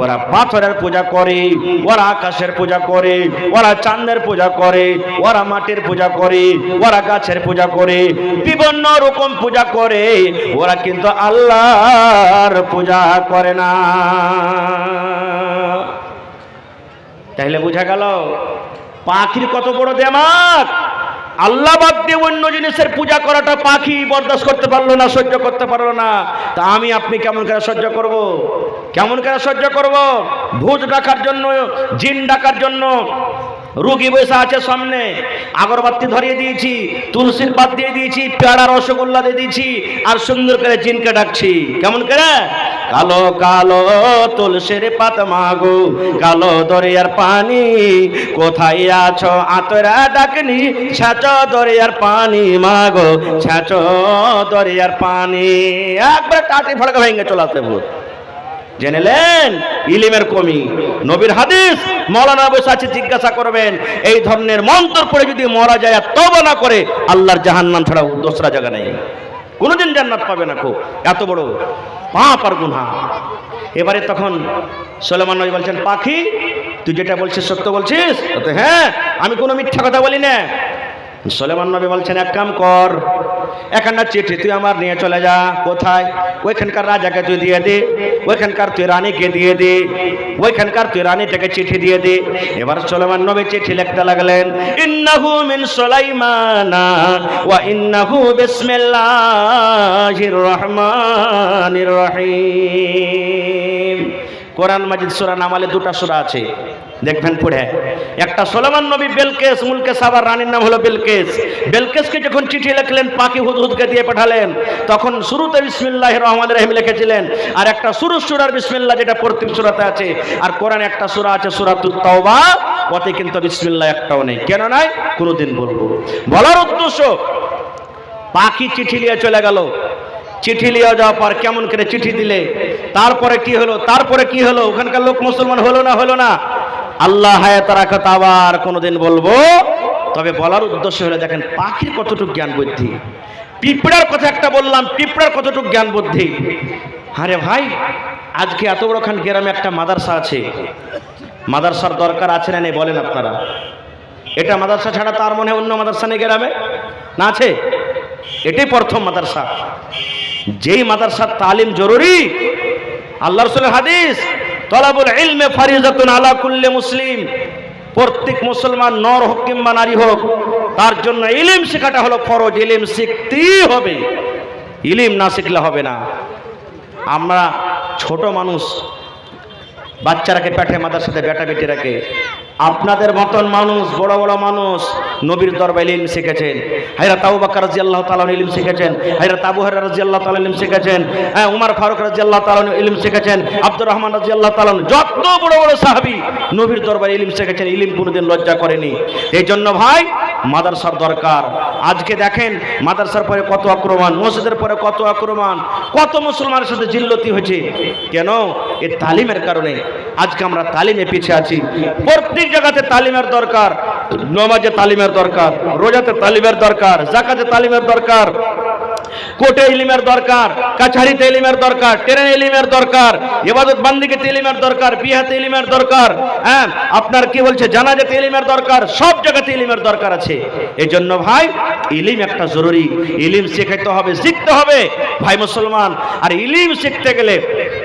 ওরা পাথরের পূজা করে, ওরা আকাশের পূজা করে, ওরা চাঁদের পূজা করে, ওরা মাটির পূজা করে, ওরা গাছের পূজা করে, বিভিন্ন রকম পূজা করে, ওরা কিন্তু আল্লাহর পূজা করে না। তাহলে বোঝা গেল পাখির কত বড় দিমাগ। আল্লাহ বাদ দিয়ে অন্য জিনিসের পূজা করাটা পাখি বরদাস্ত করতে পারলো না, সহ্য করতে পারলো না, তা আমি আপনি কেমন করে সহ্য করব? কেমন করে সহ্য করব? ভূত ডাকার জন্য, জিন ডাকার জন্য রুগী বসে আছে সামনে, আগরবাতি ধরিয়ে দিয়েছি, তুলসীর পাত দিয়ে দিয়েছি, পেয়ারা রসগোল্লা দিয়ে দিয়েছি, আর সুন্দর করে জিনকে ডাকছি। কেমন করে? কালো কালো তুলসীর পাত মাগো, কালো দরিয়ার পানি, কোথায় আছো আতরা ডাকনি, ছাঁচো দরিয়ার পানি মাগো, ছাঁচো দরিয়ার পানি। একবার টাটি ফড়কা ভেঙে চলাতে ভূত। জেনেলেন ইলিমের কমি। নবীর হাদিস, মৌলানা বসে আছে, জিজ্ঞাসা করবেন এই ধরনের মন্ত্র পড়ে যদি মরা যায় আর তওবা না করে, আল্লাহর জাহান্নাম ছাড়া দোসরা জায়গা নেই, কোনোদিন জান্নাত পাবে না। খুব এত বড় পাপ আর গুনাহ। এবারে তখন সুলাইমান নবী বলছেন, পাখি তুই যেটা বলছিস সত্য বলছিস? হ্যাঁ, আমি কোনো মিথ্যা কথা বলি না। সুলাইমান নবী বলছেন, এক কাম কর, একখানা চিঠি তুই আমার নিয়ে চলে যা। কোথায়? ওইখানকার রাজাকে তুই দিয়ে দে, ওইখানকার তুই রানীকে দিয়ে দে, ওইখানকার তুই রানীটাকে চিঠি দিয়ে দে। এবার সুলাইমান নবী চিঠি লিখতে লাগলেন, ইন্নাহু মিন সুলাইমানা ওয়া ইন্নাহু বিসমিল্লাহির রহমানির রহিম। কোরআন মাজিদ সূরা নামালে 2টা সূরা আছে, দেখবেন পড়ে। একটা সুলাইমান নবী বেলকেস, মুলকে সাবার রানীর নাম হলো বেলকেস। বেলকেসকে যখন চিঠি লিখলেন, পাখি হুদহুদকে দিয়ে পাঠালেন, তখন শুরুতে বিসমিল্লাহির রহমানির রহিম লিখেছিলেন, আর একটা শুরুর সূরার বিসমিল্লাহ যেটা প্রত্যেক সূরাতে আছে। আর কোরআনে একটা সূরা আছে সূরাতুত তাওবা, ওতে কিন্তু বিসমিল্লাহ একটাও নেই। কেন নাই? কোনোদিন বলবো। বলার উদ্দেশ্য, পাখি চিঠি নিয়ে চলে গেল। চিঠি নিয়ে যাওয়ার পর কেমন করে চিঠি দিলে, তারপরে কি হলো? তারপরে কি হলো? ওখানকার লোক মুসলমান হলো না হলো না? আল্লাহ হায়াত রাখাত আবার কোনোদিন বলবো। তবে বলার উদ্দেশ্য হলো, দেখেন পাখির কতটুকু জ্ঞান বুদ্ধি। পিঁপড়ার কথা একটা বললাম, পিঁপড়ার কতটুকু জ্ঞান বুদ্ধি। আরে ভাই, আজকে এত বড়খান গ্রামে একটা মাদ্রাসা আছে, মাদ্রাসার দরকার আছে না নেই বলেন আপনারা? এটা মাদ্রাসা ছাড়া তার মনে অন্য মাদ্রাসা নেই গ্রামে? না আছে? এটাই প্রথম মাদ্রাসা। যেই মাদ্রাসার তালিম জরুরি, আল্লাহ রাসূলের হাদিস, তলাবুল ইলমে ফারিজাতুন আলা কুল্লি মুসলিম। প্রত্যেক মুসলমান, নর হোক কিংবা নারী হোক, তার জন্য ইলম শেখাটা হলো ফরজ। ইলম শিখতেই হবে, ইলম না শিখলে হবে না। আমরা ছোট মানুষ বাচ্চারাকে পেটে মাদ্রাসাতে বেটা বেটিরাকে, আপনাদের মতন মানুষ, বড় বড় মানুষ নবীর দরবারে ইলম শিখেছেন। হযরত আবু বকর রাদিয়াল্লাহু তাআলা ইলম শিখেছেন, হযরত আবু হুরায়রা রাদিয়াল্লাহু তাআলা ইলম শিখেছেন, উমর ফারুক রাদিয়াল্লাহু তাআলা ইলম শিখেছেন, আব্দুর রহমান রাদিয়াল্লাহু তাআলা, যত বড় বড় সাহাবী নবীর দরবারে ইলম শিখেছেন, ইলম কোনোদিন লজ্জা করেনি। এই জন্য ভাই মাদ্রাসার দরকার। আজকে দেখেন মাদ্রাসার পরে কত আক্রমণ, মসজিদের পরে কত আক্রমণ, কত মুসলমানের সাথে জিল্লতি হয়েছে। কেন? এই তালিমের কারণে। আজকে আমরা তালিমে পিছিয়ে আছি। প্রত্যেক জায়গাতে তালিমের দরকার, নামাজে তালিমের দরকার, রোজাতে তালিমের দরকার, যাকাতে তালিমের দরকার, কোর্টে ইলমের দরকার, কাছারিতে ইলমের দরকার, ট্রেনে ইলমের দরকার, ইবাদত বান্দিকে ইলমের দরকার, বিয়াতে ইলমের দরকার, হ্যাঁ আপনার কি বলছে জানাজাতে ইলমের দরকার, সব জায়গাতে ইলমের দরকার আছে। এই জন্য ভাই ইলম একটা জরুরি, ইলম শেখাইতে হবে, শিখতে হবে ভাই মুসলমান। আর ইলম শিখতে গেলে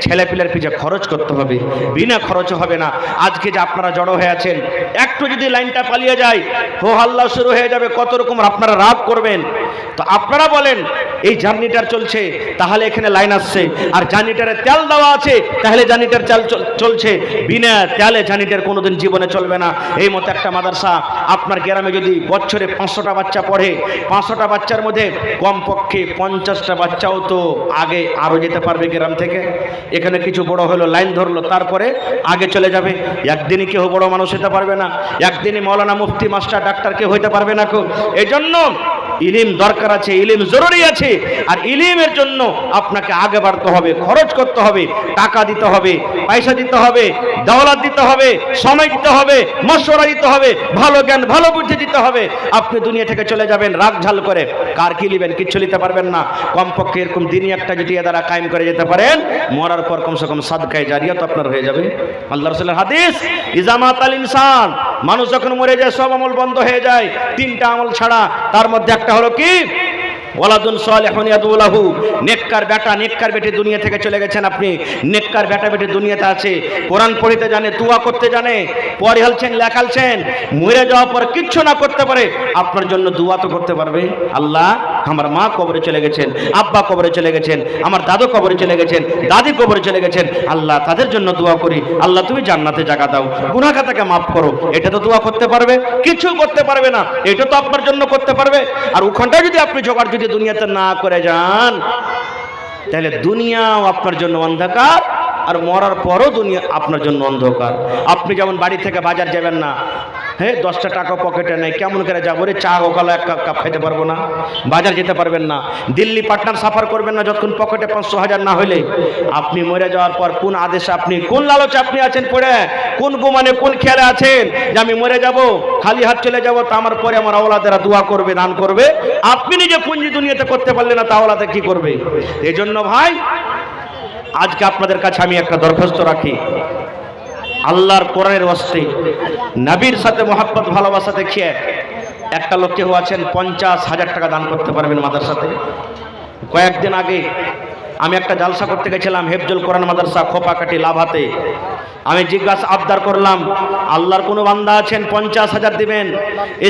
ছেলেপিলের পিছে খরচ করতে হবে, বিনা খরচে হবে না। আজকে যে আপনারা জড়ো হয়ে আছেন, একটু যদি লাইনটা পালিয়ে যায় হো হাল্লা শুরু হয়ে যাবে, কত রকম আপনারা রাগ করবেন। তো আপনারা বলেন এই জার্নিটার চলছে, তাহলে এখানে লাইন আসছে, আর জার্নিটারে তেল দেওয়া আছে, তাহলে জার্নিটার চাল চলছে। বিনা তেলে জার্নিটার কোনোদিন জীবনে চলবে না। এই মতো একটা মাদ্রাসা আপনার গ্রামে যদি বছরে 500টা বাচ্চা পড়ে, 500টা বাচ্চার মধ্যে কমপক্ষে 50টা বাচ্চাও তো আগে আরও যেতে পারবে গ্রাম থেকে। এখানে কিছু বড় হলো, লাইন ধরলো, তারপরে আগে চলে যাবে। একদিনই কেউ বড় মানুষ হতে পারবে না, একদিনই মৌলানা, মুফতি, মাস্টার, ডাক্তার কেউ হইতে পারবে না কেউ। এই জন্য ইলম দরকার আছে, ইলম জরুরি আছে। আর ইলমের জন্য আপনাকে আগে বাড়তে হবে, খরচ করতে হবে, টাকা দিতে হবে, পয়সা দিতে হবে, দৌলত দিতে হবে, সময় দিতে হবে, মশওয়ারা দিতে হবে, ভালো জ্ঞান ভালো বুদ্ধি দিতে হবে। আপনি দুনিয়া থেকে চলে যাবেন রাগ ঝাল করে, কার কি নেবেন? কিচ্ছু নিতে পারবেন না। কমপক্ষে এরকম দিনই একটা যদি দ্বারা কায়েম করে যেতে পারেন, মরার পর কমসে কম সাদকায়ে জারিয়া তো আপনার হয়ে যাবে। আল্লাহ রাসূলের হাদিস, ইজামাত আল ইনসান, মানুষ যখন মরে যায় সব আমল বন্ধ হয়ে যায়, 3টা আমল ছাড়া। তার মধ্যে একটা হলো কি? ওয়ালাদুন সালিহুন ইয়াদুলাহু, নেককার বেটা, নেককার বেটি দুনিয়া থেকে চলে গেছেন আপনি, নেককার বেটা বেটি দুনিয়াতে আছে, কোরআন পড়তে জানে, দোয়া করতে জানে, পড়ে হালছেন, লেখালছেন, মরে যাওয়ার পর কিচ্ছু না করতে পারে, আপনার জন্য দোয়া তো করতে পারবে। আল্লাহ আমার মা কবরে চলে গেছেন, আব্বা কবরে চলে গেছেন, আমার দাদু কবরে চলে গেছেন, দাদি কবরে চলে গেছেন, আল্লাহ তাদের জন্য দোয়া করি, আল্লাহ তুমি জান্নাতে জায়গা দাও, গুনাহ খাতাকে মাফ করো। এটা তো দোয়া করতে পারবে? কিছু করতে পারবে না। এটা তো আপনার জন্য করতে পারবে। আর ওখানটা যদি আপনি জোগাড় যদি দুনিয়াতে না করে যান, তাহলে দুনিয়াও আপনার জন্য অন্ধকার, আর মরার পরও দুনিয়া আপনার জন্য অন্ধকার। আপনি যেমন বাড়ি থেকে বাজার যাবেন না, হ্যাঁ 10টা টাকা পকেটে নেই, কেমন করে যাবো রে, চা ওকালো এক কাপ খাইতে পারবো না, বাজার যেতে পারবেন না, দিল্লি পাটনার সাফার করবেন না যতক্ষণ পকেটে 500,000 না হলে। আপনি মরে যাওয়ার পর কোন আদেশে, আপনি কোন লালচে আপনি আছেন পড়ে, কোন গুমানে, কোন খেয়ালে আছেন যে আমি মরে যাব, খালি হাত চলে যাবো, তা আমার পরে আমার আওলাদেরা দোয়া করবে, দান করবে। আপনি নিজে পুঁজি দুনিয়াতে করতে পারলেন না, তা আওলাদে কি করবে? এই জন্য ভাই আজকে আপনাদের কাছে আমি একটা দরখাস্ত রাখি, আল্লাহর কোরআনের ওয়াস্তে, নবীর সাথে মহব্বত ভালোবাসা দেখিয়ে একটা লোক কেউ আছেন 50,000 টাকা দান করতে পারবেন মাদ্রাসাতে। কয়েকদিন আগে আমি একটা জালসা করতে গেছিলাম হেফজুল কোরআন মাদ্রাসা খোপাকাটি লাভাতে। আমি জিজ্ঞাসা আবদার করলাম, আল্লাহর কোনো বান্দা আছেন 50,000 দিবেন?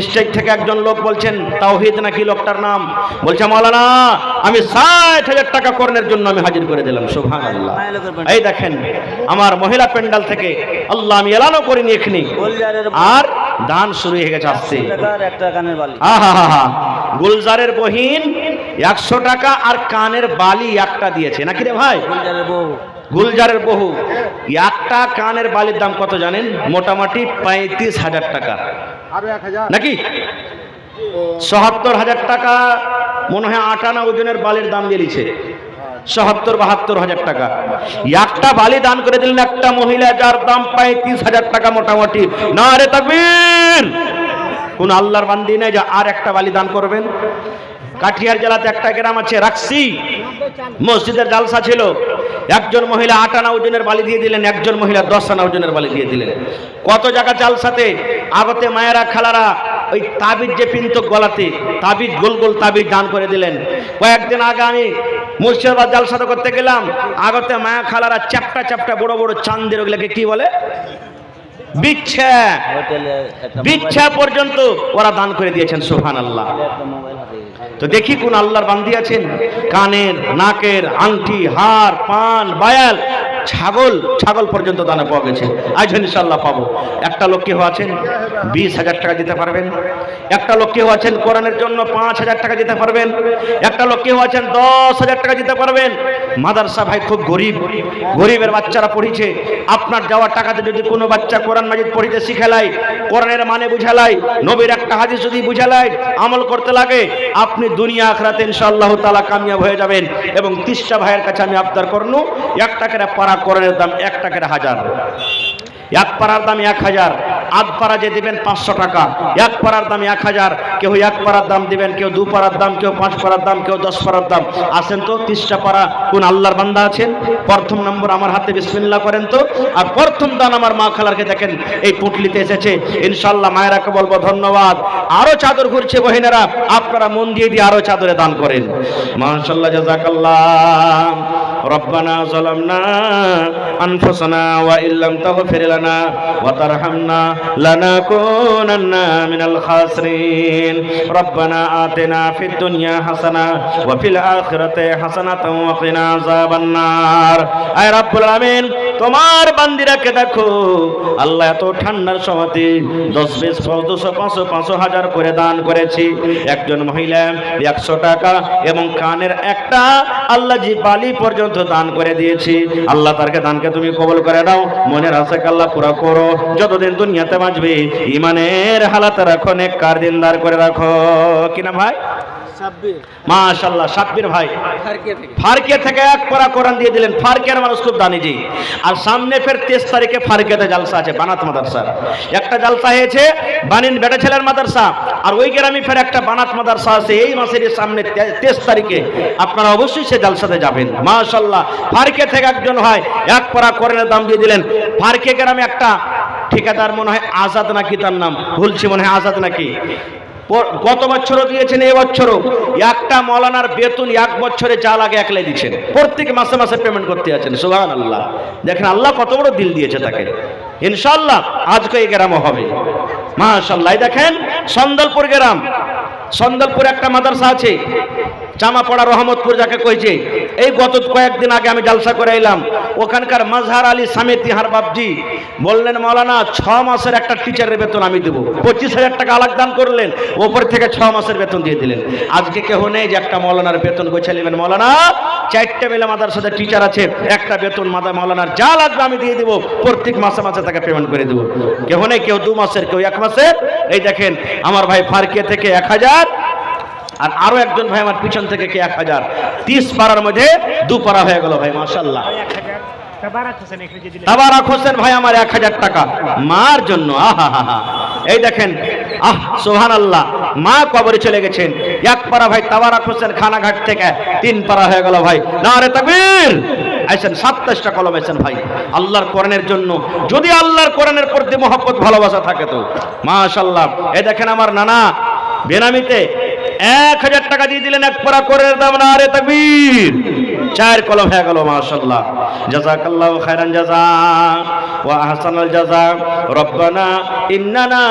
স্টেজ থেকে একজন লোক বলছেন, তাওহীদ নাকি লোকটার নাম, বলছে মাওলানা আমি 60,000 টাকা কোরআনের জন্য আমি হাজির করে দিলাম। সুবহানাল্লাহ। এই দেখেন আমার মহিলা প্যান্ডাল থেকে, আল্লাহ আমি এলানও করিনি এখনি, আর দান শুরু হয়ে গেছে আসছে। গুলজারের বহিন 100 টাকা আর কানের বালি একটা দিয়েছে নাকি রে ভাই? গুলজারের বহু একটা কানের বালির দাম কত জানেন? মোটামুটি 35,000 টাকা নাকি 77,000 টাকা মনে হয় 8 আনা ওজনের বালির দাম দিয়েছে। 70-72,000 টাকা একটা বালি দান করে দিলেন একটা মহিলা, যার দাম 35,000 টাকা মোটামুটি। নারে তাকবীর! কোন আল্লাহর বান্দি নেই যে আর একটা বালি দান করবেন? কাঠিয়ার জেলাতে একটা গ্রাম আছে রাকসি, মসজিদের জালসা ছিল, একজন মহিলা 8 আনা ওজনের বালি দিয়ে দিলেন, একজন মহিলা 10 আনা ওজনের বালি দিয়ে দিলেন। কত জায়গা জালসাতে আগতে মায়েরা খালারা ওই তাবিজ যে পিন্ত গলাতে, তাবিজ গোল গোল তাবিজ দান করে দিলেন। কয়েকদিন আগে আমি মুর্শিদাবাদ জালসাতে করতে গেলাম, আগতে মায়া খালারা চ্যাপটা চ্যাপটা বড় বড় চাঁদের, ওগুলোকে কি বলে, বিচ্ছা, বিচ্ছা পর্যন্ত ওরা দান করে দিয়েছেন। সুবহানাল্লাহ। তো দেখি কোন আল্লাহর বান্দি আছেন কানের, নাকের, আংটি, হার, পান, বায়াল ছাগল পর্যন্ত দানে পাওয়া গেছে। আজ ইনশাআল্লাহ পাবো। একটা লোক কেউ আছেন 20,000 টাকা দিতে পারবেন? একটা লোক কেউ আছেন কোরআনের জন্য 5,000 টাকা দিতে পারবেন? একটা লোক কেউ আছেন 10,000 টাকা দিতে পারবেন? মাদ্রাসা ভাই খুব গরিবের বাচ্চারা পড়িছে, আপনার যাওয়ার টাকাতে যদি কোনো বাচ্চা কোরআন মাজিদ পড়িতে শিখেলাই, কোরআনের মানে বুঝালাই, নবীর একটা হাদিস যদি বুঝালাই, আমল করতে লাগে, আপনি দুনিয়া আখিরাতে ইনশাআল্লাহ তাআলা কামিয়াব হয়ে যাবেন। এবং 30টা ভাইয়ের কাছে আমি আবদার করনু, 1 টাকার পারা কোরআনের দাম 1 টাকার 1000, 1 পারার দাম 1000, আধ পারা যে দিবেন 500 টাকা, 1 পারার দাম 1000। কেউ 1 পারার দাম দিবেন, কেউ 2 পারার দাম, কেউ 5 পারার দাম, কেউ 10 পারার দাম। আসেন তো 30টা পারা কোন আল্লাহর বান্দা আছেন? প্রথম নম্বর আমার হাতে বিসমিল্লাহ করেন তো। আর প্রথম দান আমার মা খালারকে দেখেন এই পুটলিতে এসেছে। ইনশাআল্লাহ মায়েরাকে বলবো ধন্যবাদ। আরো চাদর ঘুরছে বহিনেরা, আপনারা মন দিয়ে আরো চাদরে দান করেন। মাশাআল্লাহ, জাযাকাল্লাহ। রব্বানা যালামনা আনফুসানা ওয়া ইল্লাম তাগফির লানা ওয়া তারহামনা লানাকুনান্না মিনাল খাসিরিন। রব্বানা আতিনা ফিদ দুনিয়া হাসানা ওয়া ফিল আখিরাতি হাসানাতাও ওয়া কিনা আযাবান নার। আয় রব্বুল আলামিন, তোমার বান্দিরাকে দেখো আল্লাহ, এত ঠান্ডার সময়তে 10, 20, 200, 500, 500 করে দান করেছি। একজন মহিলা 100 টাকা এবং কানের একটা আল্লাহ জি বালি পর্যন্ত দান করে দিয়েছি। আল্লাহ তারকে দানকে তুমি কবুল করে দাও, মনের আশা আল্লাহ পুরা করো। যতদিন দুনিয়াতে বাঁচবে ইমানের হালাতে রাখো, নেককার দিনদার করে রাখো। কি নাম ভাই? সাব্বির। মাশাআল্লাহ, সাব্বির ভাই ফারকিয়া থেকে 1 পারা কোরআন দিয়ে দিলেন। ফারকিয়ার মানুষ খুব দানি জি। আর সামনে ফের 23 তারিখে ফারকিয়াতে জালসা আছে বানাত মাদ্রাসা। একটা জালসা হয়েছে বানিন বেটা ছেলের মাদ্রাসা, আর ওই গ্রামে ফের একটা বানাত মাদ্রাসা আছে। এই মাসের সামনে 23 তারিখে আপনারা অবশ্যই সে জালসাতে যাবেন। মাশাআল্লাহ, ফারকিয়া থেকে একজন হয় 1 পারা কোরআনের দাম দিয়ে দিলেন। ফারকিয়া গ্রামে একটা ঠিকাদার মনে হয় আজাদ নাকি তার নাম, ভুলছি, মনে হয় আজাদ নাকি, গত বছরও দিয়েছেন, এই বছরও একটা মৌলানার বেতন 1 বছরে যা লাগে একলাই দিচ্ছেন। প্রত্যেক মাসে মাসে পেমেন্ট করতে আছেন। সুবহানাল্লাহ, দেখেন আল্লাহ কত বড় দিল দিয়েছে তাকে। ইনশাআল্লাহ আজকে এই গ্রামও হবে। মাশাআল্লাহ, দেখেন সন্দলপুর গ্রাম, সন্দলপুর একটা মাদ্রাসা আছে জামাপড়া রহমতপুর যাকে কইছে। এই গত কয়েকদিন আগে আমি জালসা করে এলাম, ওখানকার মাজহার আলী সামেতি হার বাবজি বললেন মৌলানা 6 মাসের একটা টিচারের বেতন আমি দেবো। 25,000 টাকা আলাগ দান করলেন, ওপর থেকে 6 মাসের বেতন দিয়ে দিলেন। আজকে কেউ নেই যে একটা মৌলানার বেতন গোছা নেবেন। মৌলানা 4টে মেলা মাদ্রাসাতে টিচার আছে, একটা বেতন মৌলানার যা লাগবে আমি দিয়ে দেবো, প্রত্যেক মাসে মাসে তাকে পেমেন্ট করে দেবো। কেউ নেই, কেউ 2 মাসের, কেউ 1 মাসের। এই দেখেন আমার ভাই ফারকিয়া থেকে 1000, আর আরো একজন ভাই আমার পিছন থেকে কে 1000। 30 পারার মধ্যে 2 পারা হয়ে গেল ভাই। মাশাআল্লাহ, তাবারাক হোসেন ভাই আমার 1000 টাকা মার জন্য। আহা, এই দেখেন, সুবহানাল্লাহ, মা কবরে চলে গেছেন। 1 পারা ভাই তাবারাক হোসেন খানাঘাট থেকে 3 পারা হয়ে গেল ভাই। নারে তাকবীর। আইছেন 27টা কলম আইছেন ভাই আল্লাহর কোরআনের জন্য। যদি আল্লাহর কোরআনের প্রতি মহব্বত ভালোবাসা থাকে তো মাশাআল্লাহ। এই দেখেন আমার নানা বেনামিতে 1000 টাকা দিয়ে দিলেন, 1 পারা কোরআনের দাম। নারে তাকবীর। 4 কলম হয়ে গেল। মাশাআল্লাহ, জাযাকাল্লাহু খায়রান জাযা ওয়া আহসানাল জাযা। রব্বানা ইন্নানা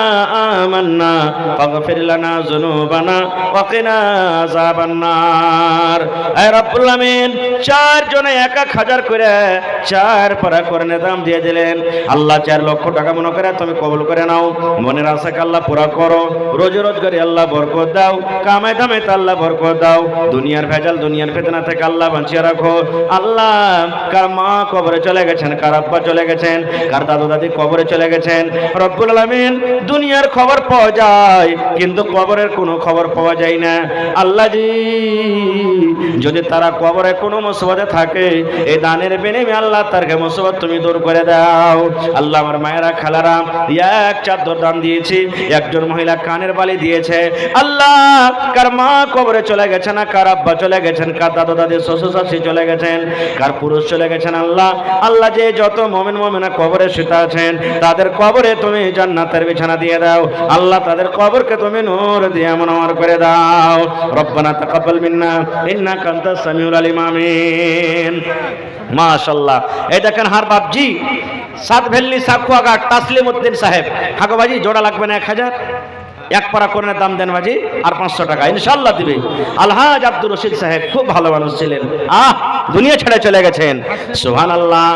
আমান্না ফাগফির লানা যুনুবানা ওয়া কিনা আযাবান নার। হে রব্বুল আমিন, 4 জনে 1,000 করে 4 পারা কোরআনের দাম দিয়ে দিলেন। আল্লাহ 4 লক্ষ টাকা মনে করে তুমি কবুল করে নাও, মনের আশাকে আল্লাহ পুরা করো, রোজি রোজগারে আল্লাহ বরকত দাও, কামাই দামে আল্লাহ বরকত দাও, দুনিয়ার ভেজাল দুনিয়ার ফিতনা থেকে আল্লাহ বাঁচিয়ে রাখো। আল্লাহ কার মা কবরে চলে গেছেন, কার আব্বা চলে গেছেন, কার দাদু দাদি কবরে চলে গেছেন, রব্বুল আলামিন দুনিয়ার খবর পাওয়া যায় কিন্তু কবরের কোনো খবর পাওয়া যায় না। আল্লাহ জি, যদি তারা কবরে কোনো মুসিবতে থাকে, এই দানের বিনিময়ে আল্লাহ তারকে মুসিবত তুমি দূর করে দাও। আল্লাহ আমার মায়েরা খালারা 1 চাদর দান দিয়েছি, একজন মহিলা কানের বালি দিয়েছে। আল্লাহ কার মা কবরে চলে গেছেন, কার আব্বা চলে গেছেন, কার দাদু দাদি শ্বশুর শাশুড়ি চলে গেছেন, কার পুরুষ চলে গেছেন। আল্লাহ যে যত মুমিন মুমিনা কবরে শুতে আছেন তাদের কবরে তুমি জান্নাতের বিছানা দিয়ে দাও। আল্লাহ তাদের কবরকে তুমি নূর দিয়ে মুনওয়ার করে দাও। রব্বানা তাকাব্বাল মিন্না ইন্নাকা আনতাস সামিউল আলিম। আমিন। মাশাআল্লাহ, এই দেখেন হার বাপজি সাত ভেল্লি সাকুয়াঘাট তাসলিম উদ্দিন সাহেব। হাগো বাজি জোড়া লাগবে না 1000? এক পারা কোরআনের দাম দেন বাজি, আর 500 টাকা ইনশাআল্লাহ দিবে। আলহাজ আব্দুর রশিদ সাহেব খুব ভালো মানুষ ছিলেন, দুনিয়া ছেড়ে চলে গেছেন। সুবহানাল্লাহ।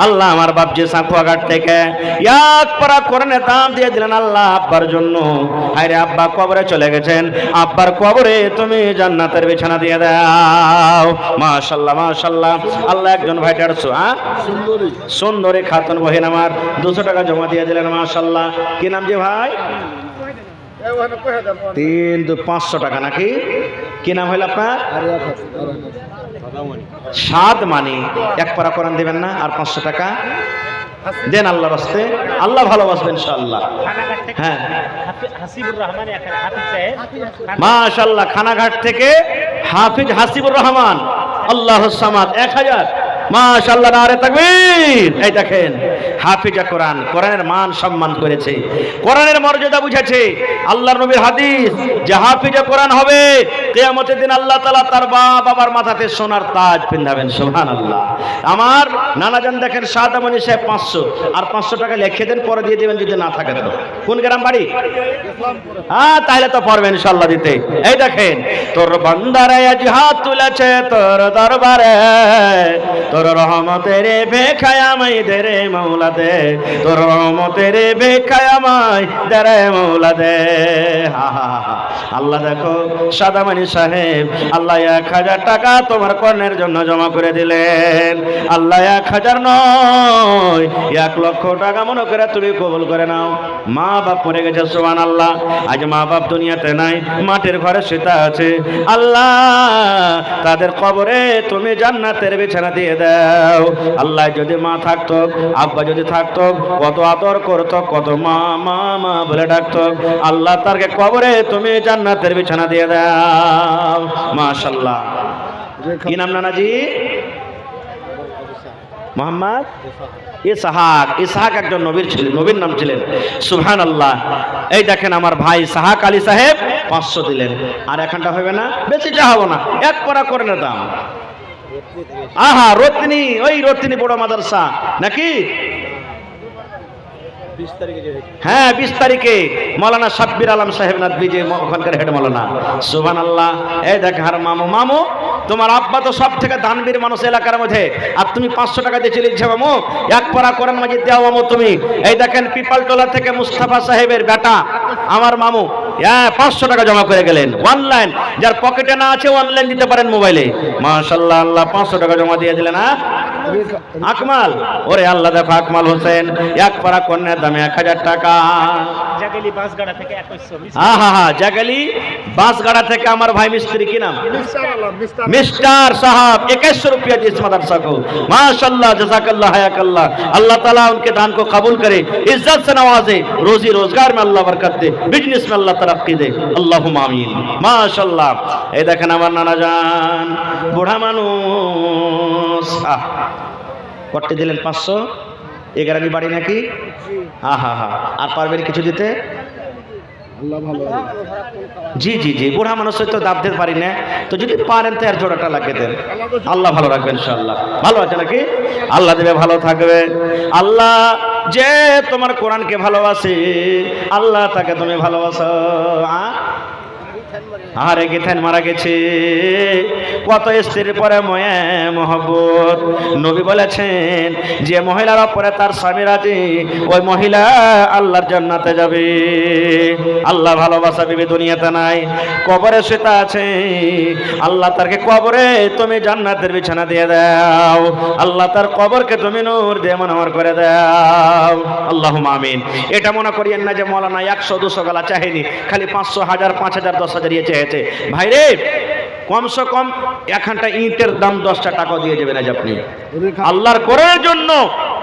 আল্লাহ আমার বাপজি সাকুয়াঘাট থেকে এক পারা কোরআনের দাম দিয়ে দিলেন আল্লাহ আব্বার জন্য। আরে আব্বা কবরে চলে গেছেন, আব্বার কবরে তুমি জান্নাতের বিছানা দিয়ে দাও। মাশাআল্লাহ মাশাআল্লাহ। আল্লাহ একজন ভাই 150 সুন্দরী খাতুন বহিন আমার 200 টাকা জমা দিয়ে দিলেন। মাশাআল্লাহ। কি নাম যে ভাই? 500 টাকা নাকি? কি নাম হইল আপনার? সাদ মানি। এক পারা কোরআন দিবেন না, আর 500 টাকা দেন আল্লাহর রাস্তে, আল্লাহ ভালোবাসবেন ইনশাআল্লাহ। হ্যাঁ মাশাআল্লাহ। খানাঘাট থেকে হাফিজ হাসিবুর রহমান, আল্লাহুস সামাদ 1000। মাশাআল্লাহ, নারে তাকবীর। এই দেখেন হাফিজা কোরআন, কোরআনের মান সম্মান করেছে, কোরআনের মর্যাদা বুঝেছে। আল্লাহর নবীর হাদিস যে হাফিজা কোরআন হবে, কিয়ামতের দিন আল্লাহ তাআলা তার বাবার মাথাতে সোনার তাজ পিন্ধাবেন। সুবহানাল্লাহ। আমার নানাজান দেখেন সাদামণি সাহেব 500, আর 500 টাকা লিখে দেন, পরে দিয়ে দিবেন যদি না থাকে তো। কোন গ্রাম বাড়ি? তাহলে তো পারবেন ইনশাআল্লাহ দিতে। এই দেখেন তোর বান্দারা আজ হাত তুলেছে তোর দরবারে, তোর রহমতের ভিখায় আমায় দে রে মাওলা দে, তোর রহমতের ভিখায় আমায় দে রে মাওলা দে। আল্লাহ দেখো সাদামণি সাহেব আল্লাহ 1000 টাকা তোমার কর্ণের জন্য জমা করে দিলেন। আল্লাহ 1000 নয় 1 লক্ষ টাকা মনে করে তুমি কবুল করে নাও। মা বাপ মরে গেছে, সুবহানাল্লাহ। আজ মা বাপ দুনিয়াতে নাই, মাটির ঘরে শুতে আছে। আল্লাহ তাদের কবরে তুমি জান্নাতের বিছানা দিয়ে দাও। আল্লাহ যদি মা থাকতো, আব্বা যদি থাকতো, কত আদর করতো, কত মা মা মা বলে ডাকতো। আল্লাহ তারকে কবরে তুমি জান্নাতের বিছানা দিয়ে দাও। মাশাআল্লাহ। কি নাম নানাজি? মোহাম্মদ ইসহাক। ইসহাক একজন নবীর ছিলেন, নবীর নাম ছিলেন। সুবহানাল্লাহ। এই দেখেন আমার ভাই ইসহাক আলী সাহেব 500 দিলেন। আর এখানটা হবে না, বেশি চাহাবো না, এক পারা করে দাম। রত্নী, ওই রত্নী বড় মাদ্রাসা নাকি? হ্যাঁ 20 তারিখে মৌলানা সাব্বির আলম সাহেব নাদবি, যে ওখানকার হেড মৌলানা। সুবহানাল্লাহ। এই দেখ আর মামু, মামু তোমার আব্বা তো সব থেকে দানবীর মানুষ এলাকার মধ্যে, আর তুমি 500 টাকা দিয়ে চলে মামু, এক পারা কোরআন মাজিদ দাও মামু তুমি। এই দেখেন পিপালটোলা থেকে মুস্তাফা সাহেবের বেটা আমার মামু 500 টাকা জমা করে গেলেন। অনলাইন, যার পকেটে না আছে অনলাইন দিতে পারেন মোবাইলে। মাশাআল্লাহ। আল্লাহ 500 টাকা জমা দিয়ে দিলেন। আকমাল, ওরে আল্লাহ দেখো আকমাল হোসেন এক পারা কন্যার দামে 1000 টাকা। জাগালি বাসগাড়া থেকে 2100। জাগালি বাসগাড়া থেকে আমার ভাই মিস্ত্রি, কি নাম? মিস্টার সাহেব 2100 रुपया दिए इस मदरसा को। माशाअल्लाह, जज़ाकल्लाह, हयाकल्लाह। अल्लाह ताला उनके दान को कबूल करे, इज्जत से नवाजे, रोजी रोजगार में अल्लाह बरकत दे, बिजनेस में अल्लाह तरक्की दे। अल्लाहुम्मा आमीन। माशाअल्लाह। এই দেখেন আমার নানা জান বুড়া মানুষ, কত দিলেন? 500। এই গ্রামে বাড়ি নাকি? আর পারবেন কিছু দিতে? জি জি জি, বুড়া মানুষ তো দাব দিতে পারি না, তো যদি পারেন তো আর জোড়াটা লাগিয়ে দেন। আল্লাহ ভালো রাখবেন ইনশাআল্লাহ। ভালো আছে নাকি? আল্লাহ দেবে, ভালো থাকবে। আল্লাহ যে তোমার কোরআনকে ভালোবাসে, আল্লাহ তাকে তুমি ভালোবাসো। আরে গেথেন মারা গেছে, কত স্ত্রীর পরে ময়ে মহব্বত। নবী বলেছেন যে মহিলার উপরে তার স্বামী রাজি, ওই মহিলা আল্লাহর জান্নাতে যাবে। আল্লাহ ভালোবাসা বিবি দুনিয়াতে নাই, কবরে শুতে আছে। আল্লাহ তারকে কবরে তুমি জান্নাতের বিছানা দিয়ে দাও। আল্লাহ তার কবরকে তুমি নূর দিয়ে মনোহর করে দাও। আল্লাহুম্মা আমিন। এটা মনে করিয়েন না যে মৌলানা 100-200 গলা চাহেনি, খালি 500, 1000, 5000, 10,000 ইয়ে চেয়েছে। ভাই রে, কমসে কম এখানটা ইটের দাম 10টা টাকা দিয়ে যাবেন আজ আপনি। আল্লাহর কোরআনের জন্য